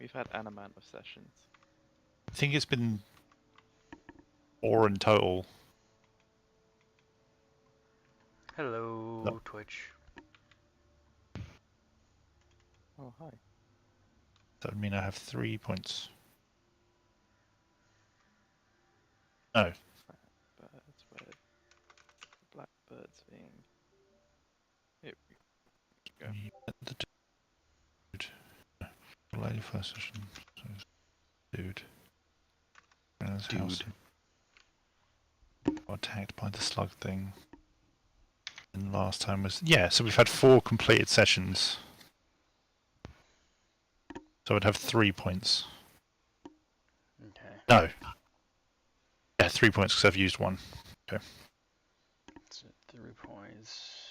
We've had an amount of sessions. I think it's been 4 in total. Hello, No. Twitch. Oh, hi. That would mean I have 3 points. No. Blackbirds, where the Blackbirds thing. Here we go. The dude. Lady first session. Dude. House. Got attacked by the slug thing. And last time was... Yeah, so we've had 4 completed sessions. So I'd have 3 points. Okay. No. Yeah, 3 points because I've used 1. Okay. So 3 points.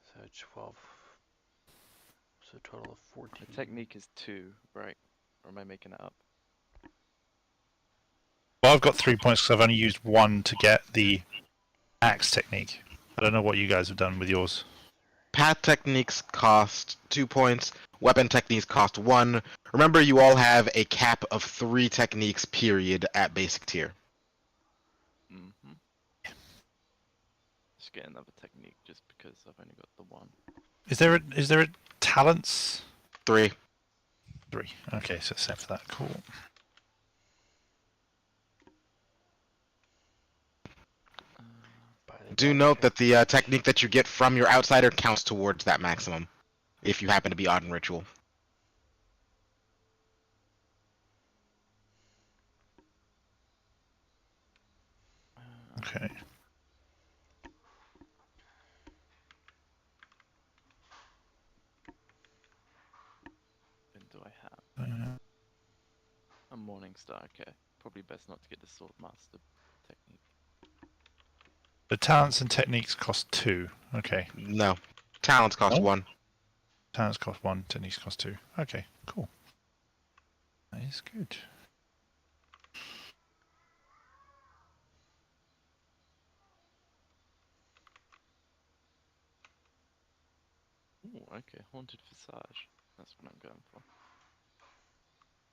So 12. So a total of 14. The technique is 2, right? Or am I making it up? Well, I've got 3 points because I've only used 1 to get the axe technique. I don't know what you guys have done with yours. Path techniques cost 2 points. Weapon techniques cost 1. Remember, you all have a cap of 3 techniques, period, at basic tier. Mm-hmm. Just get another technique just because I've only got the 1. Is there a talents? 3. 3. Okay, so set for that. Cool. Do note that the technique that you get from your outsider counts towards that maximum, if you happen to be odd in ritual. Okay. Then do I have Uh, a Morning Star? Okay. Probably best not to get the Sword Master technique. the talents and techniques cost 2. Okay. No. Talents cost Oh. 1. Talents cost 1, techniques cost 2. Okay, cool. That is good. Ooh, okay. Haunted Visage. That's what I'm going for.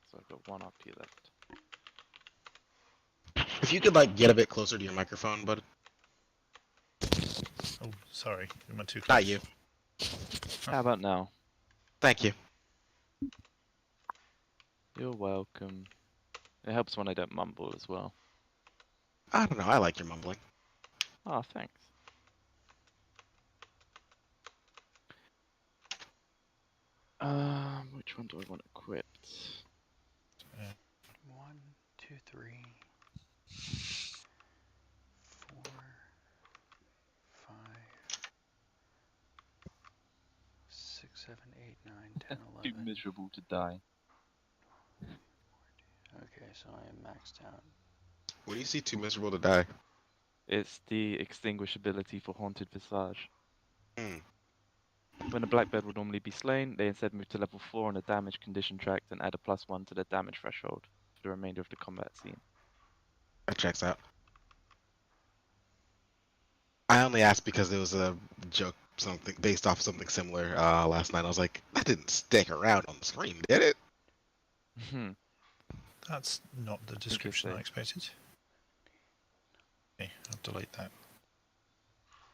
So I've got 1 RP left. If you could, like, get a bit closer to your microphone, bud. Oh, sorry. Am I too close? Not you. How about now? Thank you. You're welcome. It helps when I don't mumble as well. I don't know, I like your mumbling. Ah, thanks. Which one do I want equipped? 1, 2, 3, 4, 5, 6, 7, 8, 9, 10, Too 11. miserable to die. Okay, so I am maxed out. What do you see too miserable to die? It's the extinguish ability for Haunted Visage. Hmm. When a Blackbird would normally be slain, they instead move to level 4 on the damage condition track and add a +1 to the damage threshold for the remainder of the combat scene. That checks out. I only asked because there was a joke, something based off something similar last night. I was like, that didn't stick around on the screen, did it? That's not the description I expected. Okay, I'll delete that.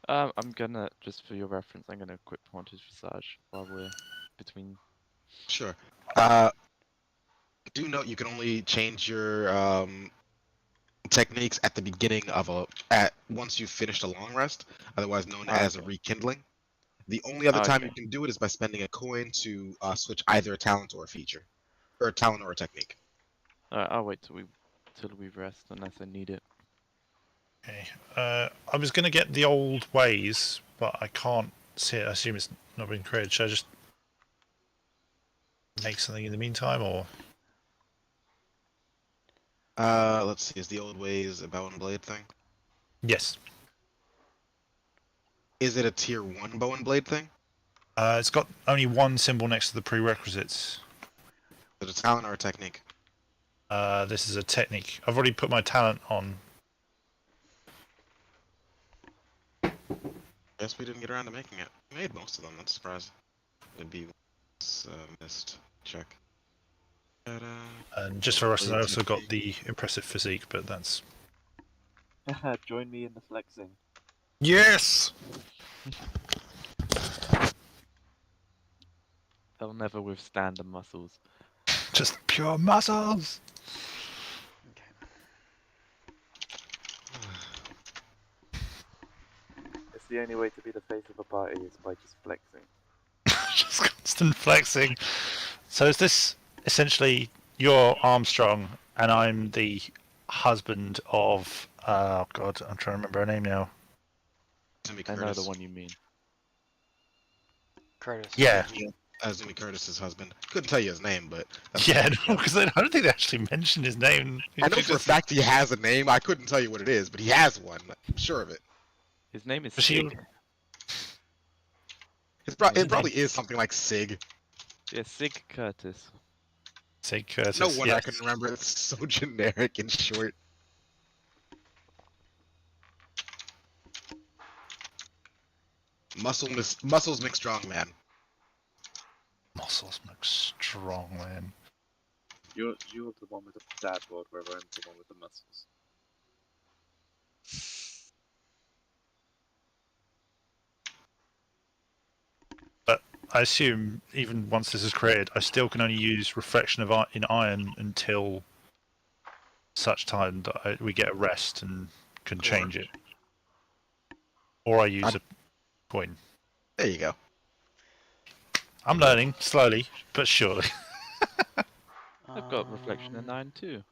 I'm gonna, just for your reference, I'm gonna equip Haunted Visage while we're between. Sure. Do note you can only change your techniques at the beginning of once you've finished a long rest, otherwise known as a rekindling. The only other time you can do it is by spending a coin to switch either a talent or a feature, or a talent or a technique. Alright, I'll wait till we rest unless I need it. Okay. I was going to get the old ways, but I can't see it. I assume it's not been created. Should I just make something in the meantime, or? Let's see. Is the old ways a bow and blade thing? Yes. Is it a tier 1 bow and blade thing? It's got only 1 symbol next to the prerequisites. Is it a talent or a technique? This is a technique. I've already put my talent on. Guess we didn't get around to making it. We made most of them. That's surprising. It'd be Missed. Check. Ta-da. And just for reference, I also got Technique. the impressive physique, but that's... Join me in the flexing. Yes! They'll never withstand the muscles. Just pure muscles! Okay. It's the only way to be the face of a party is by just flexing. Just constant flexing. So is this essentially you're Armstrong and I'm the husband of... Oh god, I'm trying to remember her name now. Zumi I know Curtis. the one you mean. Curtis. Yeah. Zumi Curtis's husband. Couldn't tell you his name, but that's Yeah, because I don't think they actually mentioned his name. I know for a fact he has a name. I couldn't tell you what it is, but he has one. I'm sure of it. His name is Was she- Sig. It probably is something like Sig. Yeah, Sig Curtis. Say Curtis. No wonder I yes. couldn't remember. It's so generic and short. Muscles make strong man. Muscles make strong, man. You're the one with the dad bod, where I'm the one with the muscles. I assume even once this is created, I still can only use reflection of in iron until such time that we get a rest and can change it. Or I use a coin. There you go. I'm learning slowly but surely. I've got reflection in 9 too.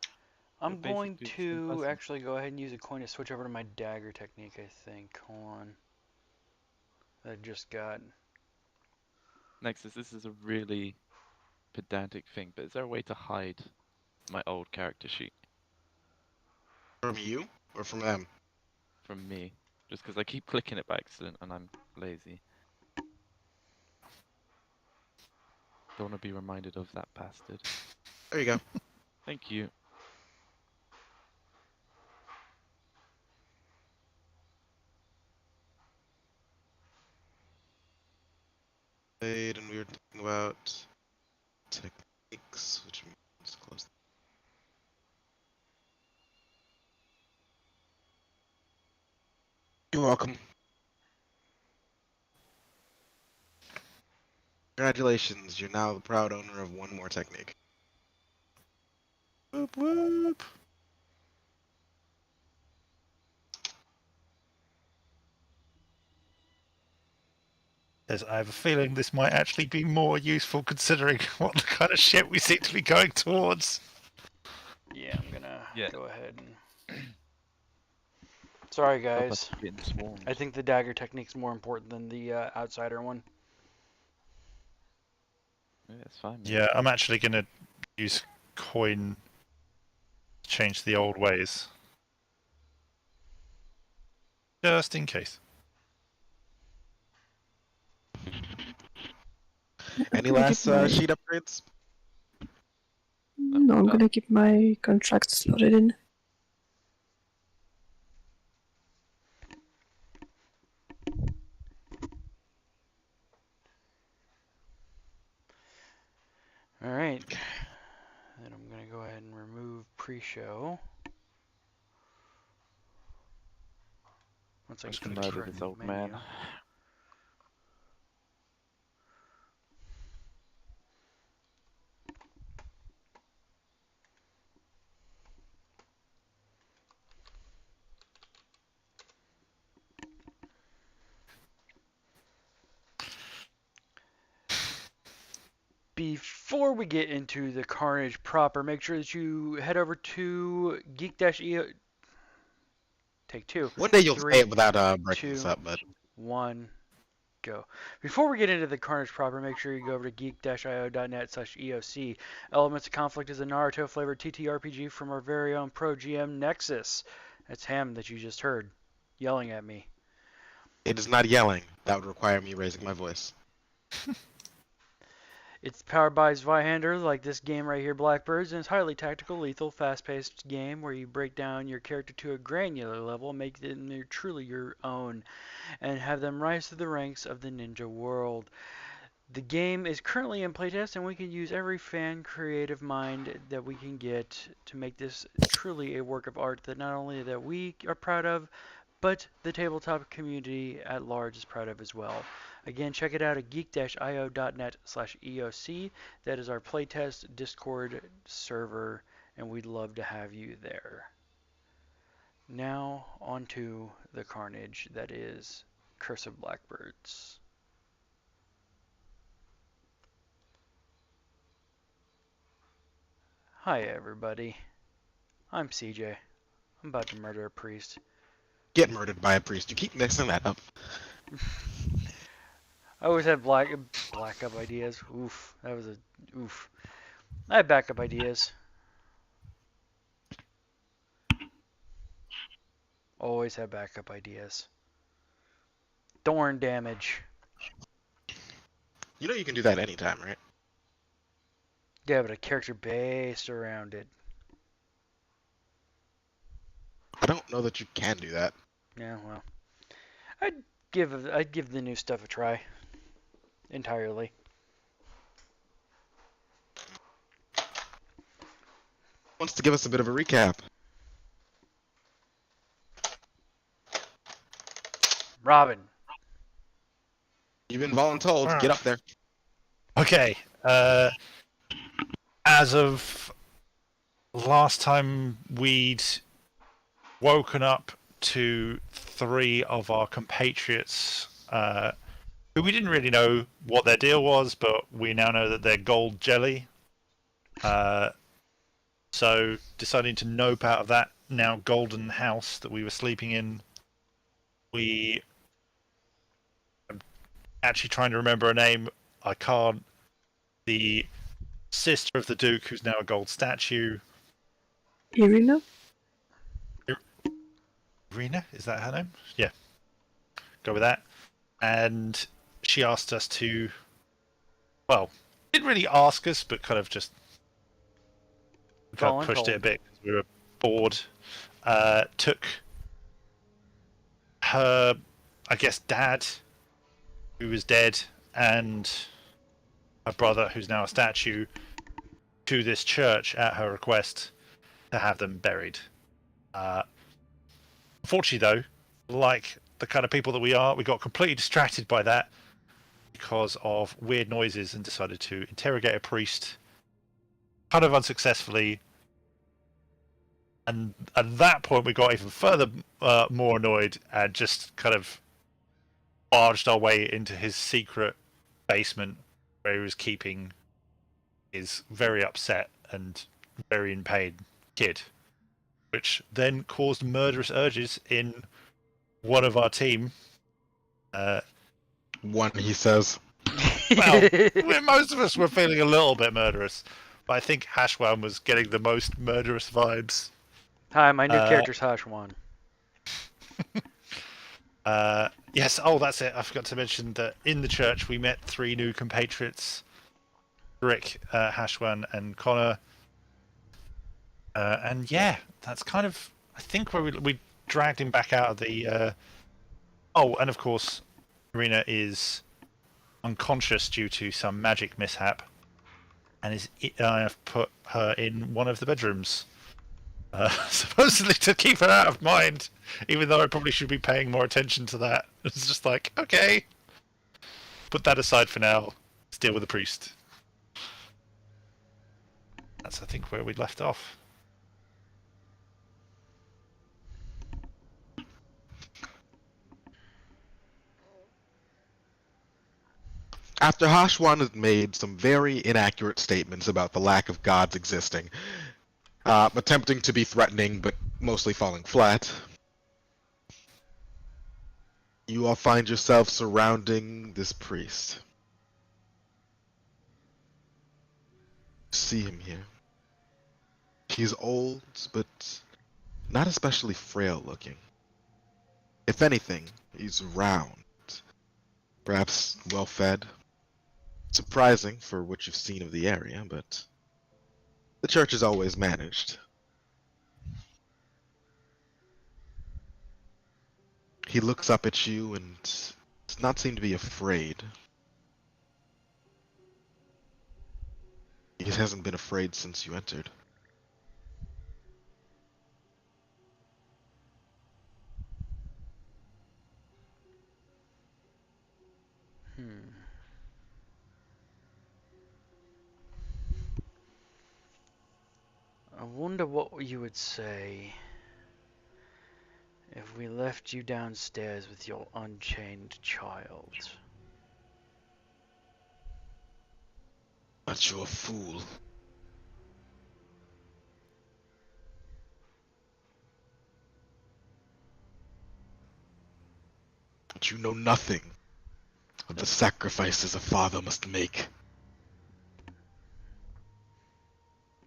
I'm They're going basically the same to person. actually go ahead and use a coin to switch over to my dagger technique, I think. Hold on. That I just got. Nexus, this is a really pedantic thing, but is there a way to hide my old character sheet From you or from them? from me? Just because I keep clicking it by accident and I'm lazy. Don't want to be reminded of that bastard. There you go. Thank you. And we were talking about techniques, which means close. You're welcome. Congratulations, you're now the proud owner of one more technique. Whoop whoop. I have a feeling this might actually be more useful considering what the kind of shit we seem to be going towards. Yeah, I'm gonna Yeah. go ahead and. Sorry, Stop guys. us getting swarmed. I think the dagger technique's more important than the outsider one. Yeah, it's fine. Man. Yeah, I'm actually going to use coin to change the old ways. Just in case. Any I'm gonna last keep my- sheet upgrades? No, I'm gonna keep my contracts slotted in. Alright. Then I'm gonna go ahead and remove pre-show. Once I Just get to the murder correct this old menu. man. Before we get into the Carnage proper, make sure that you head over to geek-eo. Take two. One day you'll 3, say it without breaking this 2, up, but 1, go. Before we get into the Carnage proper, make sure you go over to geek-io.net/EOC. Elements of Conflict is a Naruto-flavored TTRPG from our very own Pro GM Nexus. That's him that you just heard, yelling at me. it is not yelling. That would require me raising my voice. It's powered by Zweihander, like this game right here, Blackbirds, and it's highly tactical, lethal, fast-paced game where you break down your character to a granular level, make them truly your own, and have them rise through the ranks of the ninja world. The game is currently in playtest, and we can use every fan creative mind that we can get to make this truly a work of art that not only that we are proud of, but the tabletop community at large is proud of as well. Again, check it out at geek-io.net/EOC. That is our playtest Discord server, and we'd love to have you there. Now, on to the carnage that is Curse of Blackbirds. Hi, everybody. I'm CJ. I'm about to murder a priest. Get murdered by a priest. You keep mixing that up. I always have backup ideas. Oof, that was a oof. I have backup ideas. Always have backup ideas. Thorn damage. You know you can do that anytime, right? Yeah, but a character based around it. I don't know that you can do that. Yeah, well, I'd give the new stuff a try. Entirely. Wants to give us a bit of a recap. Robin. You've been voluntold. Get up there. Okay. As of last time, we'd woken up to 3 of our compatriots who we didn't really know what their deal was, but we now know that they're gold jelly. So deciding to nope out of that now golden house that we were sleeping in, we... I'm actually trying to remember a name. I can't. The sister of the Duke, who's now a gold statue. Irina? Irina? Is that her name? Yeah. Go with that. And she asked us to... Well, didn't really ask us, but kind of just... kind of pushed it a bit because we were bored. Took her, I guess, dad, who was dead, and her brother, who's now a statue, to this church at her request to have them buried. Unfortunately, though, like the kind of people that we are, we got completely distracted by that because of weird noises and decided to interrogate a priest, kind of unsuccessfully. And at that point, we got even further more annoyed and just kind of barged our way into his secret basement where he was keeping his very upset and very in pain kid, which then caused murderous urges in one of our team. One, he says. Well, most of us were feeling a little bit murderous, but I think Hashwan was getting the most murderous vibes. Hi, my new character's Hashwan. Yes, oh, that's it. I forgot to mention that in the church we met 3 new compatriots, Rick, Hashwan, and Connor. And yeah, that's kind of, I think, where we dragged him back out of the... Oh, and of course, Irina is unconscious due to some magic mishap, and I have put her in one of the bedrooms. Supposedly to keep her out of mind, even though I probably should be paying more attention to that. It's just like, okay, put that aside for now. Let's deal with the priest. That's, I think, where we left off. After Hashwan had made some very inaccurate statements about the lack of gods existing, attempting to be threatening but mostly falling flat, you all find yourself surrounding this priest. See him here. He's old, but not especially frail looking. If anything, he's round, perhaps well fed. Surprising for what you've seen of the area, but the church is always managed. He looks up at you and does not seem to be afraid. He hasn't been afraid since you entered. I wonder what you would say if we left you downstairs with your unchained child. But you're a fool. But you know nothing of the sacrifices a father must make.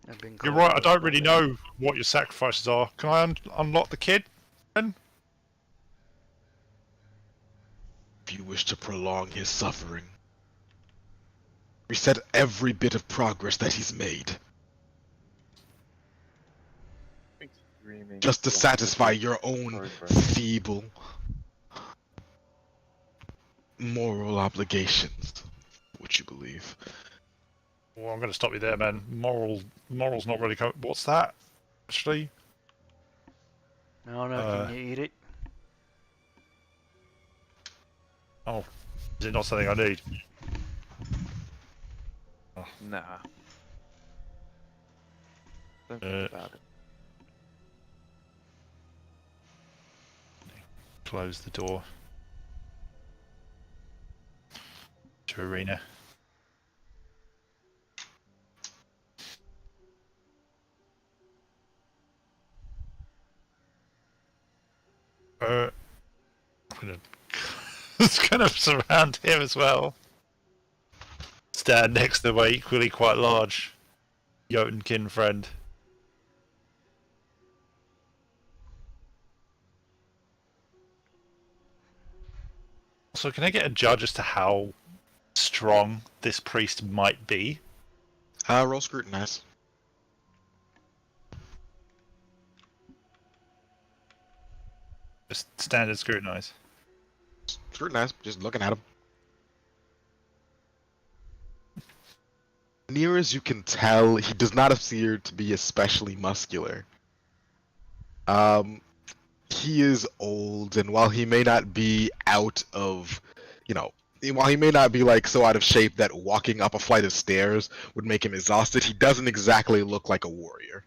I've been You're called right, I a don't really bully. know what your sacrifices are. Can I unlock the kid? Then? If you wish to prolong his suffering, reset every bit of progress that he's made, just to satisfy your own feeble moral obligations, what you believe. Well, I'm going to stop you there, man. Moral's not really. What's that? Actually, I don't know, can you eat it? oh, is it not something I need? Nah. Don't think about it. Close the door to arena. I'm gonna it's kind of surround him as well. Stand next to my equally quite large Jotunkin friend. So can I get a judge as to how strong this priest might be? Roll scrutinize. Just standard scrutinize. Scrutinize, just looking at him. Near as you can tell, he does not appear to be especially muscular. He is old, and while he may not be out of, while he may not be like so out of shape that walking up a flight of stairs would make him exhausted, he doesn't exactly look like a warrior.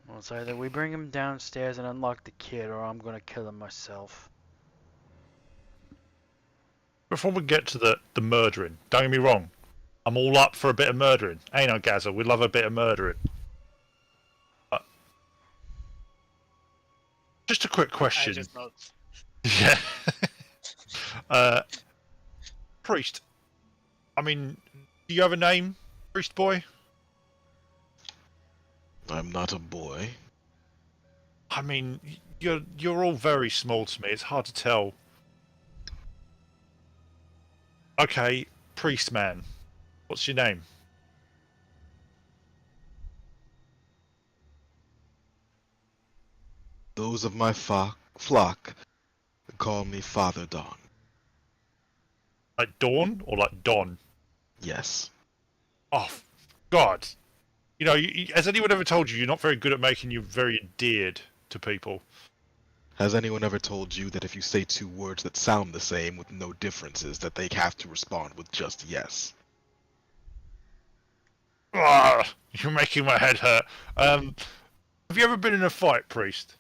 Well, it's either we bring him downstairs and unlock the kid, or I'm gonna kill him myself. Before we get to the murdering, don't get me wrong, I'm all up for a bit of murdering. Ain't I, Gazza? We love a bit of murdering. But just a quick question. I just notes. Yeah. Priest. I mean, do you have a name, Priest boy? I'm not a boy. I mean, you're all very small to me. It's hard to tell. Okay, priest man. What's your name? Those of my flock call me Father Dawn. Like Dawn or like Don? Yes. Oh, God. You know, has anyone ever told you you're not very good at making you very endeared to people? Has anyone ever told you that if you say two words that sound the same with no differences, that they have to respond with just yes? Ah, you're making my head hurt. Have you ever been in a fight, priest?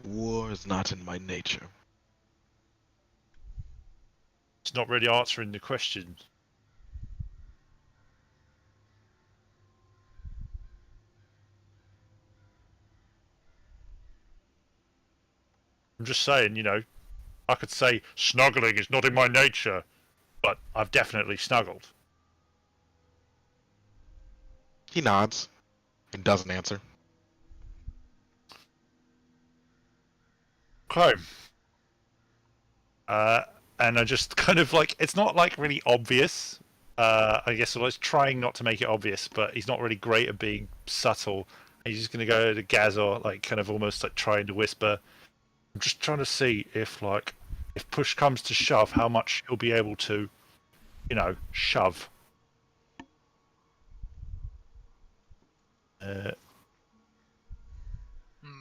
War is not in my nature. It's not really answering the question. I'm just saying, you know, I could say snuggling is not in my nature, but I've definitely snuggled. He nods and doesn't answer. Okay. And I just kind of like, it's not like really obvious. I guess I was trying not to make it obvious, but he's not really great at being subtle. He's just going to go to Gazor, like kind of almost like trying to whisper. I'm just trying to see if if push comes to shove, how much he'll be able to, shove. Yeah,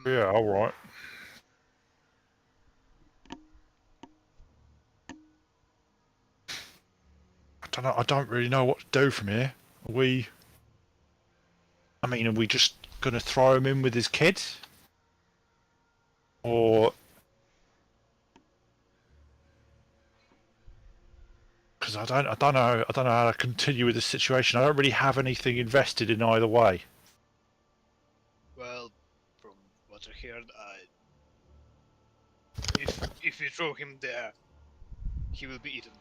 all right. I don't know. I don't really know what to do from here. Are we just gonna throw him in with his kid, or because I don't know how to continue with this situation. I don't really have anything invested in either way. Well, from what I heard, if you throw him there, he will be eaten.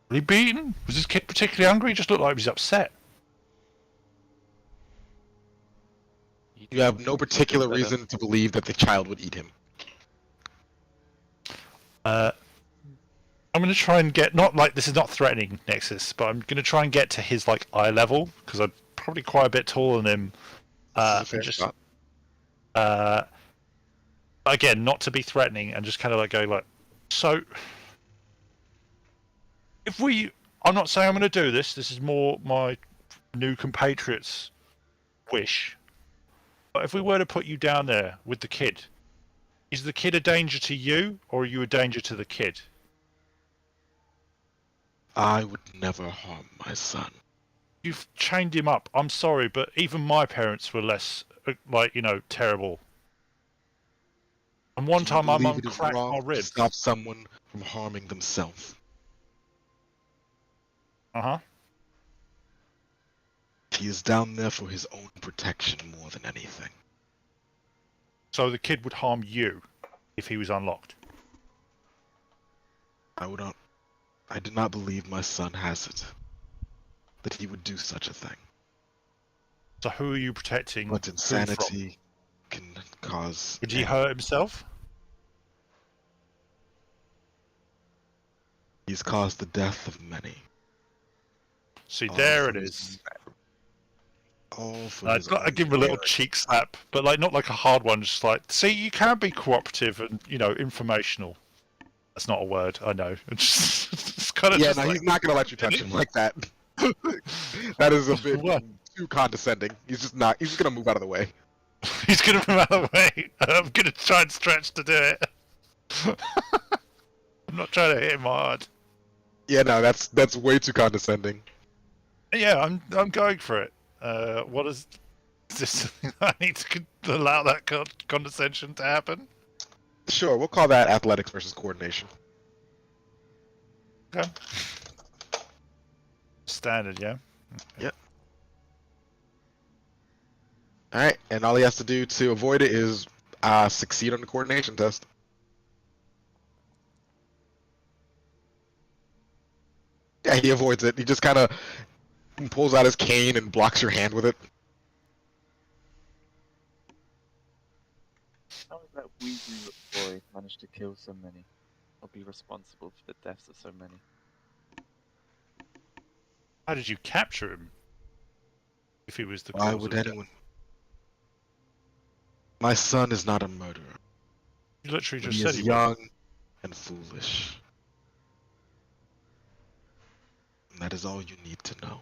Was he beaten? Was this kid particularly hungry? He just looked like he was upset. You have no particular reason to believe that the child would eat him. I'm going to try and get, not like, this is not threatening Nexus, but I'm going to try and get to his like eye level, because I'm probably quite a bit taller than him. Fair shot. Again, not to be threatening, and just kind of like go like, so I'm not saying I'm going to do this. This is more my new compatriots' wish. But if we were to put you down there with the kid, is the kid a danger to you, or are you a danger to the kid? I would never harm my son. You've chained him up. I'm sorry, but even my parents were less, terrible. And one time my mum cracked my to ribs. stop someone from harming themselves. Uh-huh. He is down there for his own protection more than anything. So the kid would harm you if he was unlocked? I do not believe my son has it. That he would do such a thing. So who are you protecting? But insanity can cause... Would he hurt himself? He's caused the death of many. See, there it is. I give him a little cheek slap, but not like a hard one. Just like, see, you can be cooperative and informational. That's not a word, I know. It's kind of he's not gonna let you touch him like that. That is a bit too condescending. He's just gonna move out of the way. He's gonna move out of the way. I'm gonna try and stretch to do it. I'm not trying to hit him hard. Yeah, no, that's way too condescending. Yeah, I'm going for it. What is this? I need to allow that condescension to happen. Sure, we'll call that athletics versus coordination. Okay. Standard, yeah. Yep. All right, and all he has to do to avoid it is succeed on the coordination test. Yeah, he avoids it. He just kind of pulls out his cane and blocks your hand with it. How is that weaselly little boy managed to kill so many, or be responsible for the deaths of so many? How did you capture him? If he was the cause Why would of anyone? My son is not a murderer. You literally just He said is he young and foolish. And that is all you need to know.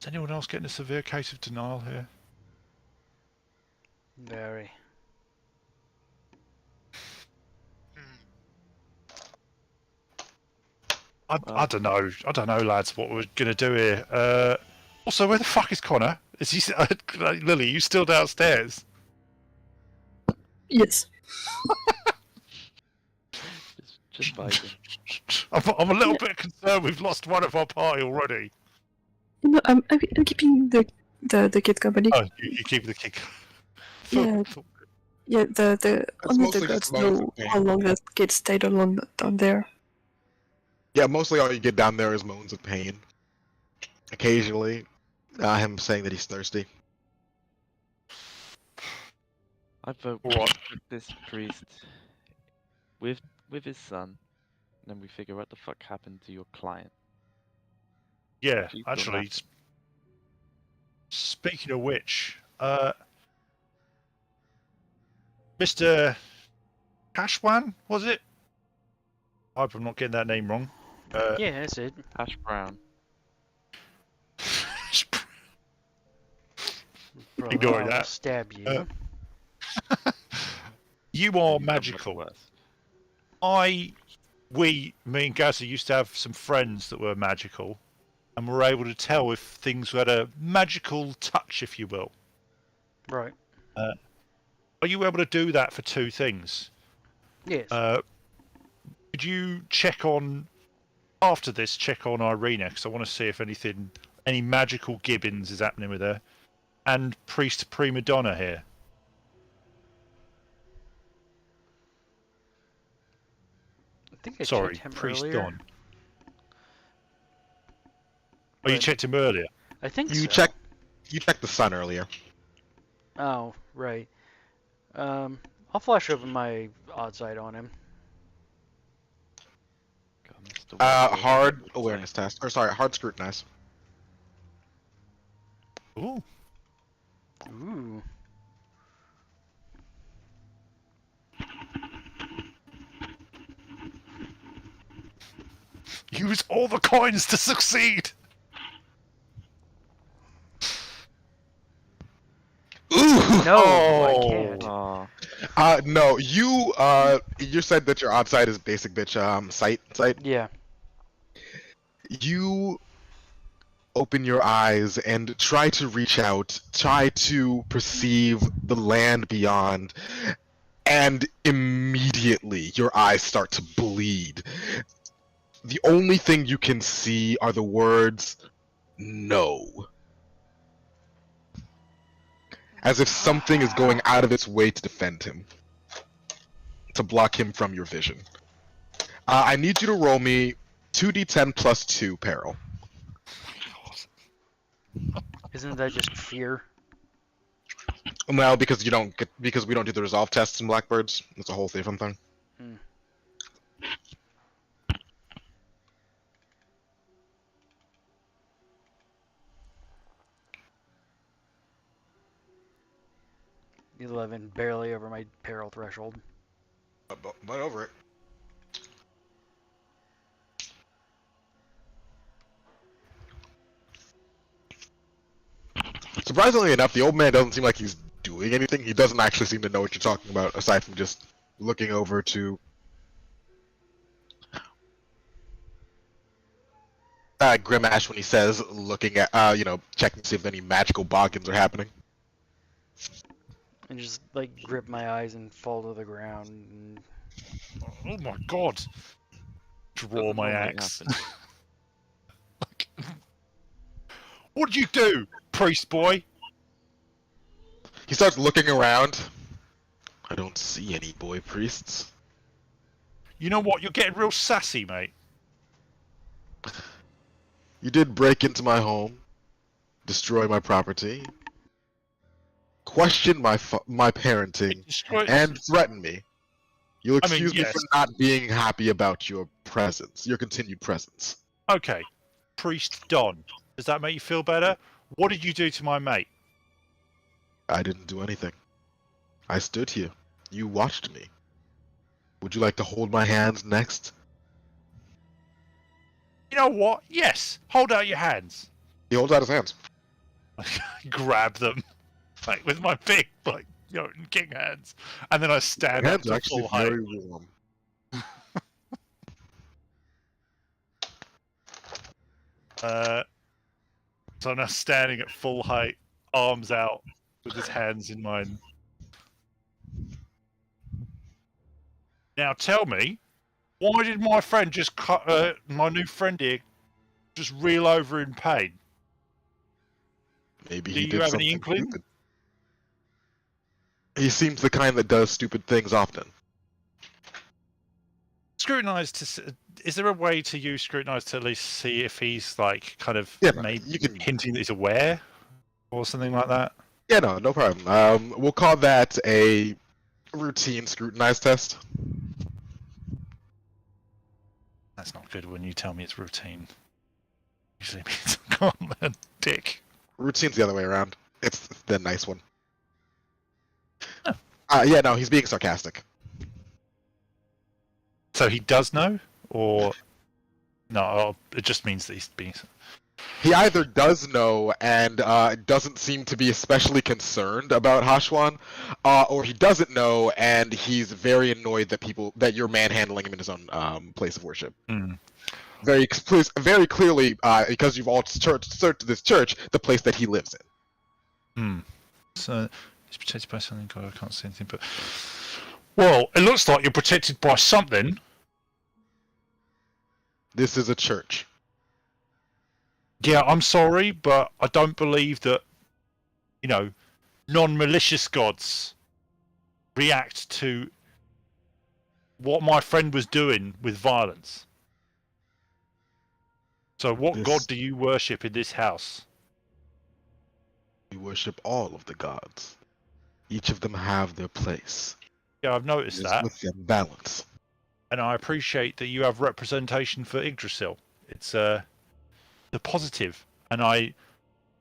Is anyone else getting a severe case of denial here? Very. I don't know. I don't know, lads, what we're going to do here. Also, where the fuck is Connor? Is he... Lily, you still downstairs? Yes. Just vibing. I'm a little bit concerned we've lost one of our party already. No, I'm keeping the kid company. Oh, you keep the kid. Yeah. Yeah, only the gods know how long that kid stayed alone down there. Yeah, mostly all you get down there is moans of pain. Occasionally, him saying that he's thirsty. I vote we put this priest with his son, and then we figure out what the fuck happened to your client. Yeah, Chief actually, Speaking of which, Mr. Cashwan, was it? I hope I'm not getting that name wrong. Yeah, that's it. Hash brown. Bro, Ignore I'll that. stab you. You And are you come much magical. worse. Me and Gazza used to have some friends that were magical, and were able to tell if things had a magical touch, if you will. Right. Are you able to do that for two things? Yes. Could you check on, after this, check on Irina, because I want to see if any magical gibbons is happening with her, and Priest Prima Donna here. I think I Sorry, checked him Priest earlier. Don. Oh, you but checked him earlier? I think You so. checked the sun earlier. Oh, right. I'll flash open my odd sight on him. God, Mr. White Hard Wolf, awareness test. Or sorry, hard scrutinize. Ooh. Ooh. Use all the coins to succeed! Ooh! No, I Oh. can't. No, you said that your odd side is basic bitch sight. Yeah. You open your eyes and try to reach out, try to perceive the land beyond, and immediately your eyes start to bleed. The only thing you can see are the words "no." As if something is going out of its way to defend him. To block him from your vision. I need you to roll me 2d10 plus 2 peril. Isn't that just fear? Well, because we don't do the resolve tests in Blackbirds. It's a whole different thing. Hmm. $11, barely over my peril threshold. But over it. Surprisingly enough, the old man doesn't seem like he's doing anything. He doesn't actually seem to know what you're talking about, aside from just looking over to Grimash when he says, looking at, checking to see if any magical boggins are happening. And just, like, grip my eyes and fall to the ground. And... Oh my god! Draw Doesn't my normally axe. happen. What'd you do, priest boy? He starts looking around. I don't see any boy priests. You know what? You're getting real sassy, mate. You did break into my home, destroy my property, question my parenting, and threaten me. You'll excuse me yes. for not being happy about your presence, your continued presence. Okay, Priest Don. Does that make you feel better? What did you do to my mate? I didn't do anything. I stood here. You watched me. Would you like to hold my hands next? You know what? Yes. Hold out your hands. He holds out his hands. Grab them, like with my big, king hands, and then I stand My up hands to are actually full height. very warm. So I'm now standing at full height, arms out, with his hands in mine. Now tell me, why did my friend just cut? My new friend here, just reel over in pain? Maybe Do he you did have any something inkling? stupid. He seems the kind that does stupid things often. Scrutinize is there a way to use scrutinize to at least see if he's maybe you can. hinting that he's aware or something like that? Yeah, no problem. We'll call that a routine scrutinize test. That's not good when you tell me it's routine. Usually means I'm a dick. Routine's the other way around. It's the nice one. Huh. Yeah, no, he's being sarcastic. So he does know, or no? It just means that he's being. He either does know and doesn't seem to be especially concerned about Hashwan, or he doesn't know and he's very annoyed that you're manhandling him in his own place of worship. Hmm. Very clearly, because you've all searched this church, the place that he lives in. So he's protected by something. God, I can't see anything. But well, it looks like you're protected by something. This is a church. Yeah, I'm sorry, but I don't believe that, non-malicious gods react to what my friend was doing with violence. So what god do you worship in this house? We worship all of the gods. Each of them have their place. Yeah, I've noticed that. With them balance. And I appreciate that you have representation for Yggdrasil. It's the positive, and I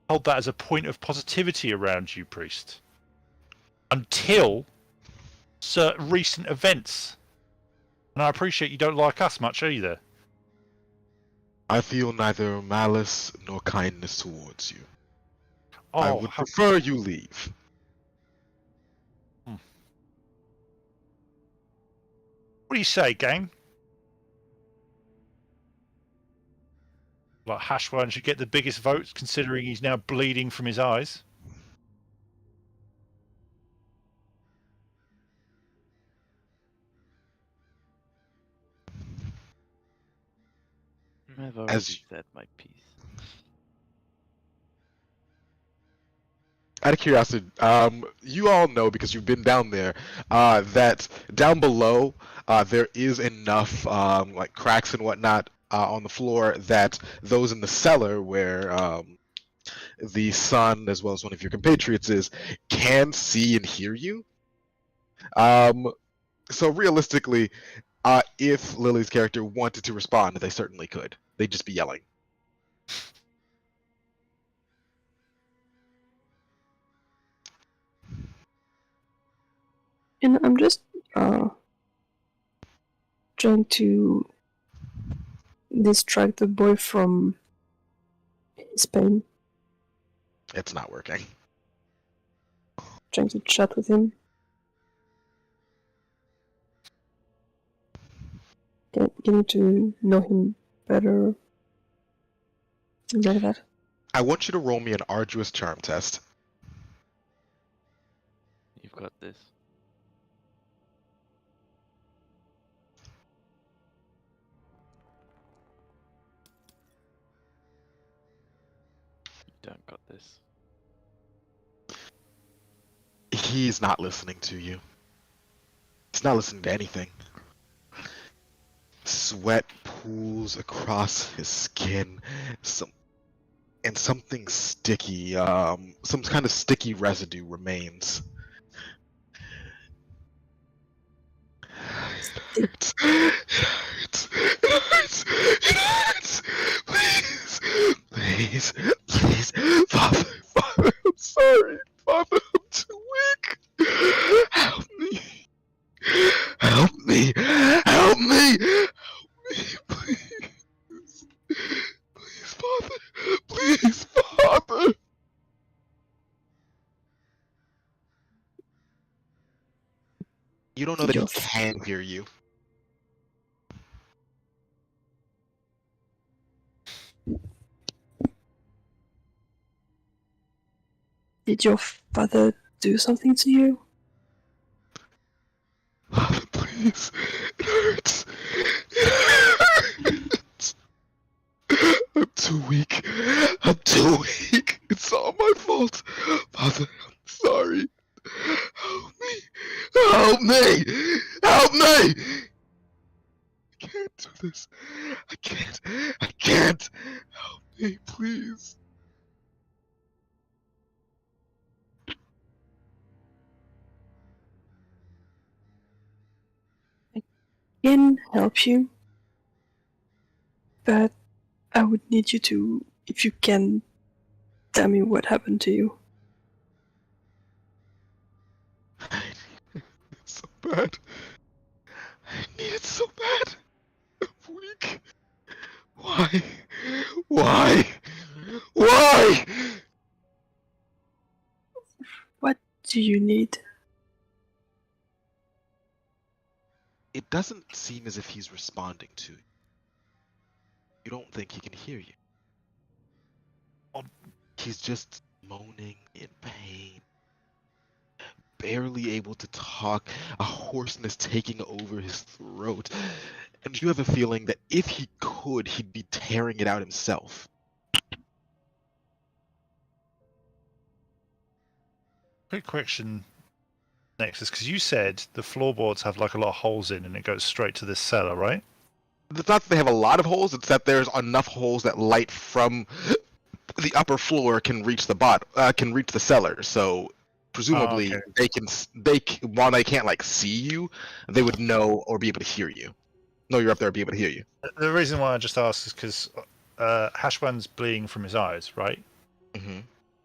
hold that as a point of positivity around you, priest. Until certain recent events, and I appreciate you don't like us much either. I feel neither malice nor kindness towards you. Oh, I would prefer you leave. What do you say, gang? Like Hashwan should get the biggest votes, considering he's now bleeding from his eyes. I've already said my piece. Out of curiosity, you all know because you've been down there that down below there is enough like cracks and whatnot on the floor that those in the cellar where the son, as well as one of your compatriots, is can see and hear you. So realistically, if Lily's character wanted to respond, they certainly could. They'd just be yelling. And I'm just trying to distract the boy from his pain. It's not working. Trying to chat with him. Getting to know him better. Things like that. I want you to roll me an arduous charm test. You've got this. You don't got this. He's not listening to you. He's not listening to anything. Sweat pools across his skin. Something sticky, some kind of sticky residue remains. It hurts. It hurts. Please. Father, I'm sorry. Father, I'm too weak. Help me, please. Please, Father. You don't know that he can hear you. Did your father do something to you? Father, please. It hurts. It hurts. I'm too weak. It's all my fault. Father, I'm sorry. Help me! I can't do this. I can't. Help me, please. I can help you, but I would need you to, if you can, Tell me what happened to you. I need it so bad. I need it so bad. I'm weak. Why? Why? Why? What do you need? It doesn't seem as if he's responding to you. You don't think he can hear you. He's just moaning in pain, barely able to talk, a hoarseness taking over his throat. And you have a feeling that if he could, he'd be tearing it out himself. Quick question, Nexus, because you said the floorboards have like a lot of holes in and it goes straight to this cellar, right? It's not that they have a lot of holes, it's that there's enough holes that light from the upper floor can reach the cellar. So presumably while they can't like see you, they would know or be able to hear you. Know you're up there, or be able to hear you. The reason why I just asked is because Hashwan's bleeding from his eyes, right? Mm-hmm.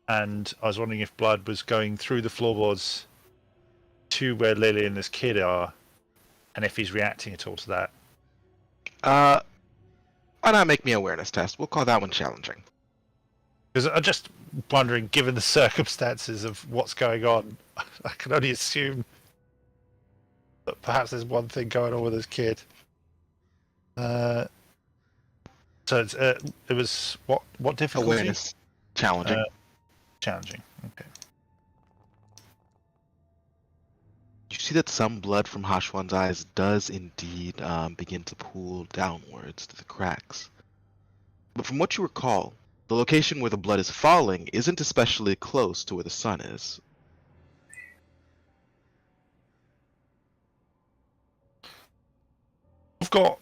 And I was wondering if blood was going through the floorboards to where Lily and this kid are, and if he's reacting at all to that. Why not make me an awareness test? We'll call that one challenging. Because I'm just wondering, given the circumstances of what's going on, I can only assume that perhaps there's one thing going on with this kid. So it was what difficulty? Awareness. Challenging. Challenging. Okay. You see that some blood from Hashwan's eyes does indeed begin to pool downwards to the cracks. But from what you recall, the location where the blood is falling isn't especially close to where the sun is. I've got.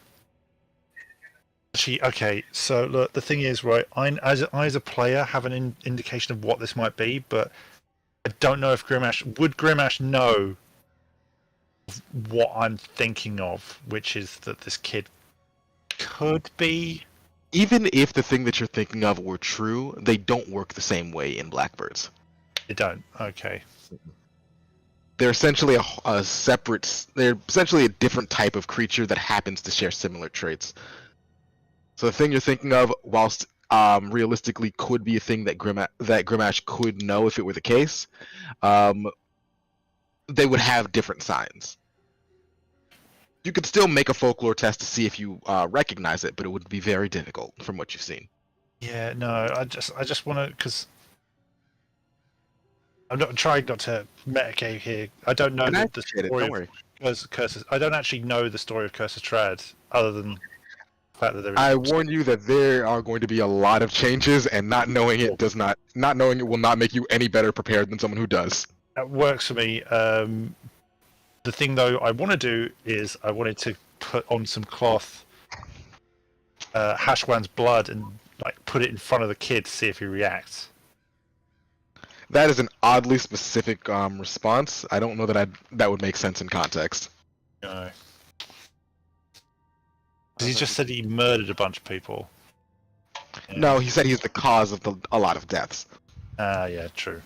Actually, okay. So look, the thing is, right? I as a player have an indication of what this might be, but I don't know if Grimash know what I'm thinking of, which is that this kid could be. Even if the thing that you're thinking of were true, they don't work the same way in Blackbirds. They don't. Okay. They're essentially a separate. They're essentially a different type of creature that happens to share similar traits. So the thing you're thinking of, whilst realistically could be a thing that Grimash could know if it were the case, they would have different signs. You could still make a folklore test to see if you recognize it, but it would be very difficult from what you've seen. Yeah. No. I just want to, because I'm not trying not to metagame here. I don't know the story of Curses. I don't actually know the story of Curse of Strahd, other than the fact that there is. I warn you that there are going to be a lot of changes, and not knowing it will not make you any better prepared than someone who does. That works for me. The thing, though, I want to do is I wanted to put on some cloth, Hashwan's blood, and like put it in front of the kid to see if he reacts. That is an oddly specific response. I don't know that that would make sense in context. No. Because he just said he murdered a bunch of people. Yeah. No, he said he's the cause of a lot of deaths. Yeah, true.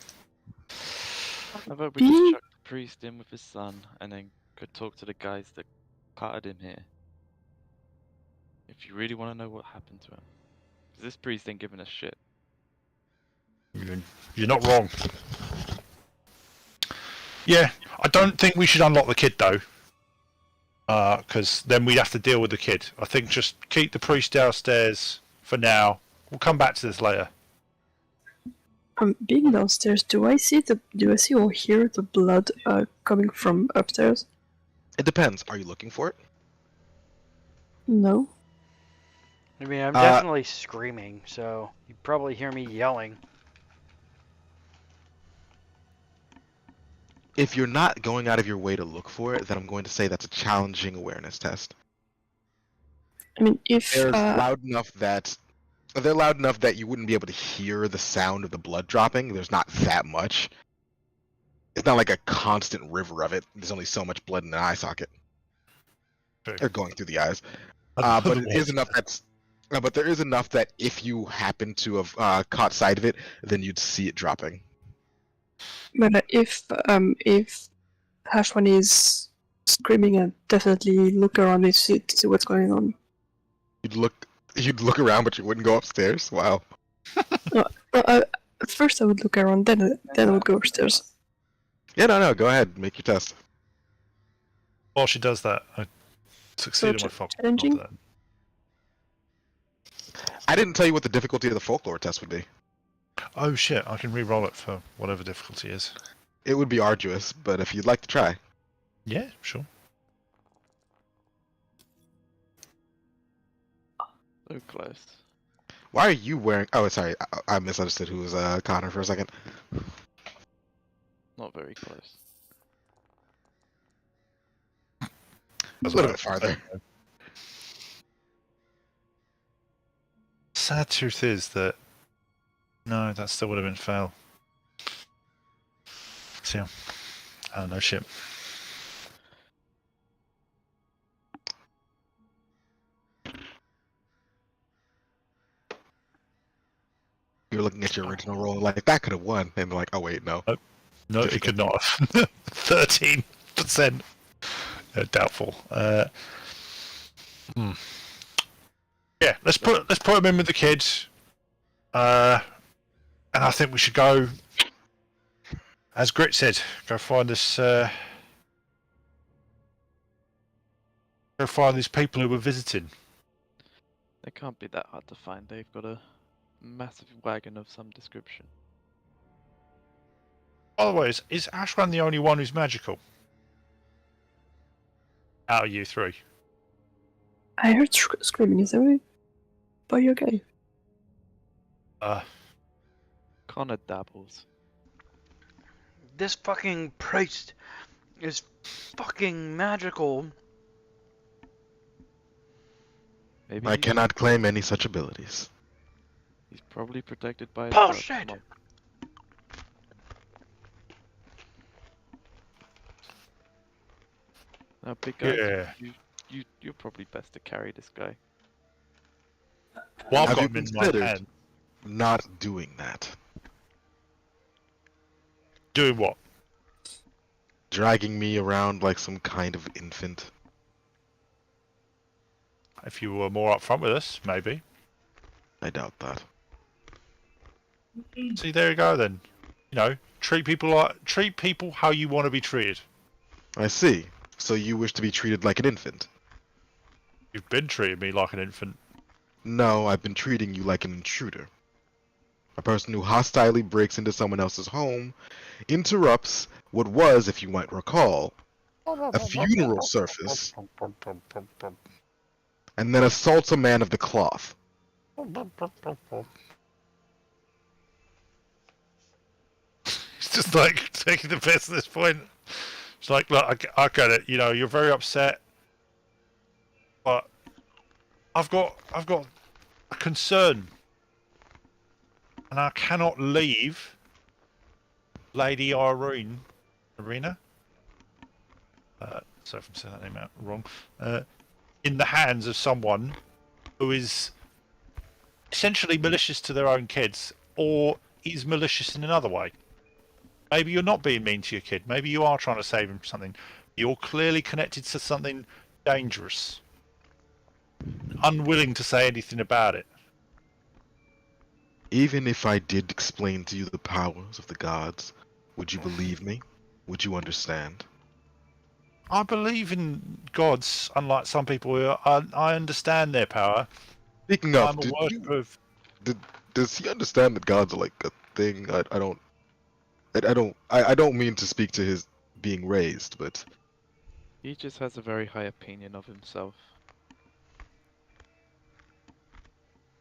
I thought we just chucked the priest in with his son and then could talk to the guys that carted him here. If you really want to know what happened to him. Because this priest ain't giving us shit. You're not wrong. Yeah, I don't think we should unlock the kid, though. Because then we'd have to deal with the kid. I think just keep the priest downstairs for now. We'll come back to this later. Being downstairs, do I see or hear the blood coming from upstairs? It depends. Are you looking for it? No. I mean, I'm definitely screaming, so you probably hear me yelling. If you're not going out of your way to look for it, then I'm going to say that's a challenging awareness test. I mean, if they're loud enough that you wouldn't be able to hear the sound of the blood dropping. There's not that much. It's not like a constant river of it. There's only so much blood in an eye socket. They're going through the eyes. But it is enough No, but there is enough that if you happen to have caught sight of it, then you'd see it dropping. But if H1 is screaming, I'd definitely look around and see what's going on. You'd look around, but you wouldn't go upstairs. Wow. At first I would look around, then I would go upstairs. Yeah, no, go ahead, make your test. While she does that, I succeed in my challenging? I didn't tell you what the difficulty of the folklore test would be. Oh shit, I can re-roll it for whatever difficulty is. It would be arduous, but if you'd like to try. Yeah, sure. So close. Why are you wearing... Oh, sorry, I misunderstood who was Connor for a second. Not very close. A little bit farther. Sad truth is that... No, that still would have been fail. So, I don't know, shit. You're looking at your original roll, like, that could have won. And like, oh wait, no. No, it could not have. 13%. Doubtful. Yeah, let's put him in with the kids. And I think we should go, as Grit said, go find this. Go find these people who were visiting. They can't be that hard to find. They've got a massive wagon of some description. By the way, is Ashran the only one who's magical? Out of you three. I heard screaming, is that right? By your guy. Connor dabbles. This fucking priest is fucking magical. Maybe I cannot claim any such abilities. He's probably protected by his Bullshit! God. Now, big guy, Yeah. you're probably best to carry this guy. Well, I've Have got you him in my considered hand. not doing that? Doing what? Dragging me around like some kind of infant. If you were more upfront with us, maybe. I doubt that. See, there you go then. You know, treat people how you want to be treated. I see. So you wish to be treated like an infant? You've been treating me like an infant. No, I've been treating you like an intruder. A person who hostilely breaks into someone else's home, interrupts what was, if you might recall, a funeral service, and then assaults a man of the cloth. It's just like taking the piss at this point. It's like, look, I get it. You know, you're very upset, but I've got a concern, and I cannot leave Lady Irene Arena. Sorry if I'm saying that name out wrong. In the hands of someone who is essentially malicious to their own kids, or is malicious in another way. Maybe you're not being mean to your kid. Maybe you are trying to save him from something. You're clearly connected to something dangerous. Unwilling to say anything about it. Even if I did explain to you the powers of the gods, would you believe me? Would you understand? I believe in gods, unlike some people who I understand their power. Speaking of, I'm a worshipper of... does he understand that gods are like a thing? I don't mean to speak to his being raised, but He just has a very high opinion of himself.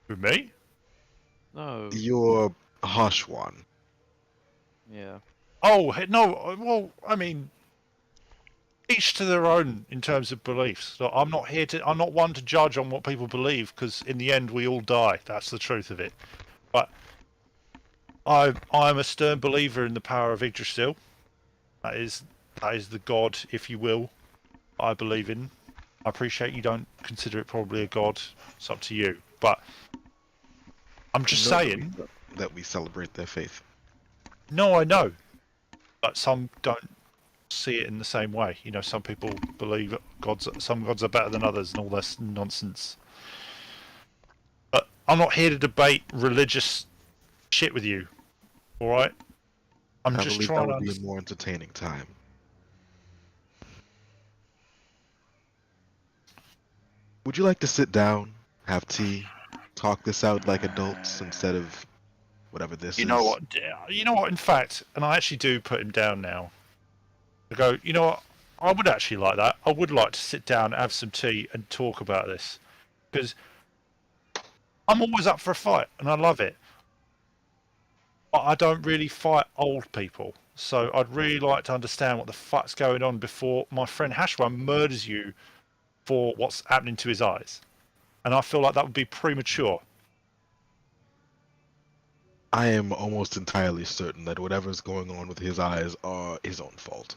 With me? No. you're Hashwan. Yeah. Oh, no, well, I mean... Each to their own in terms of beliefs. So I'm not one to judge on what people believe, because in the end we all die. That's the truth of it. But I'm a stern believer in the power of Yggdrasil. That is the god, if you will, I believe in. I appreciate you don't consider it probably a god. It's up to you. But I'm just No, saying. that we celebrate their faith. No, I know, but some don't see it in the same way. You know, some people believe some gods are better than others and all this nonsense. But I'm not here to debate religious shit with you. All right? I'm I just believe trying that to would be a understand. more entertaining time. Would you like to sit down, have tea, talk this out like adults instead of whatever this You is? know what? You know what? In fact, and I actually do put him down now. I go, you know what? I would actually like that. I would like to sit down, have some tea, and talk about this because I'm always up for a fight, and I love it. But I don't really fight old people, so I'd really like to understand what the fuck's going on before my friend Hashwan murders you for what's happening to his eyes. And I feel like that would be premature. I am almost entirely certain that whatever's going on with his eyes are his own fault.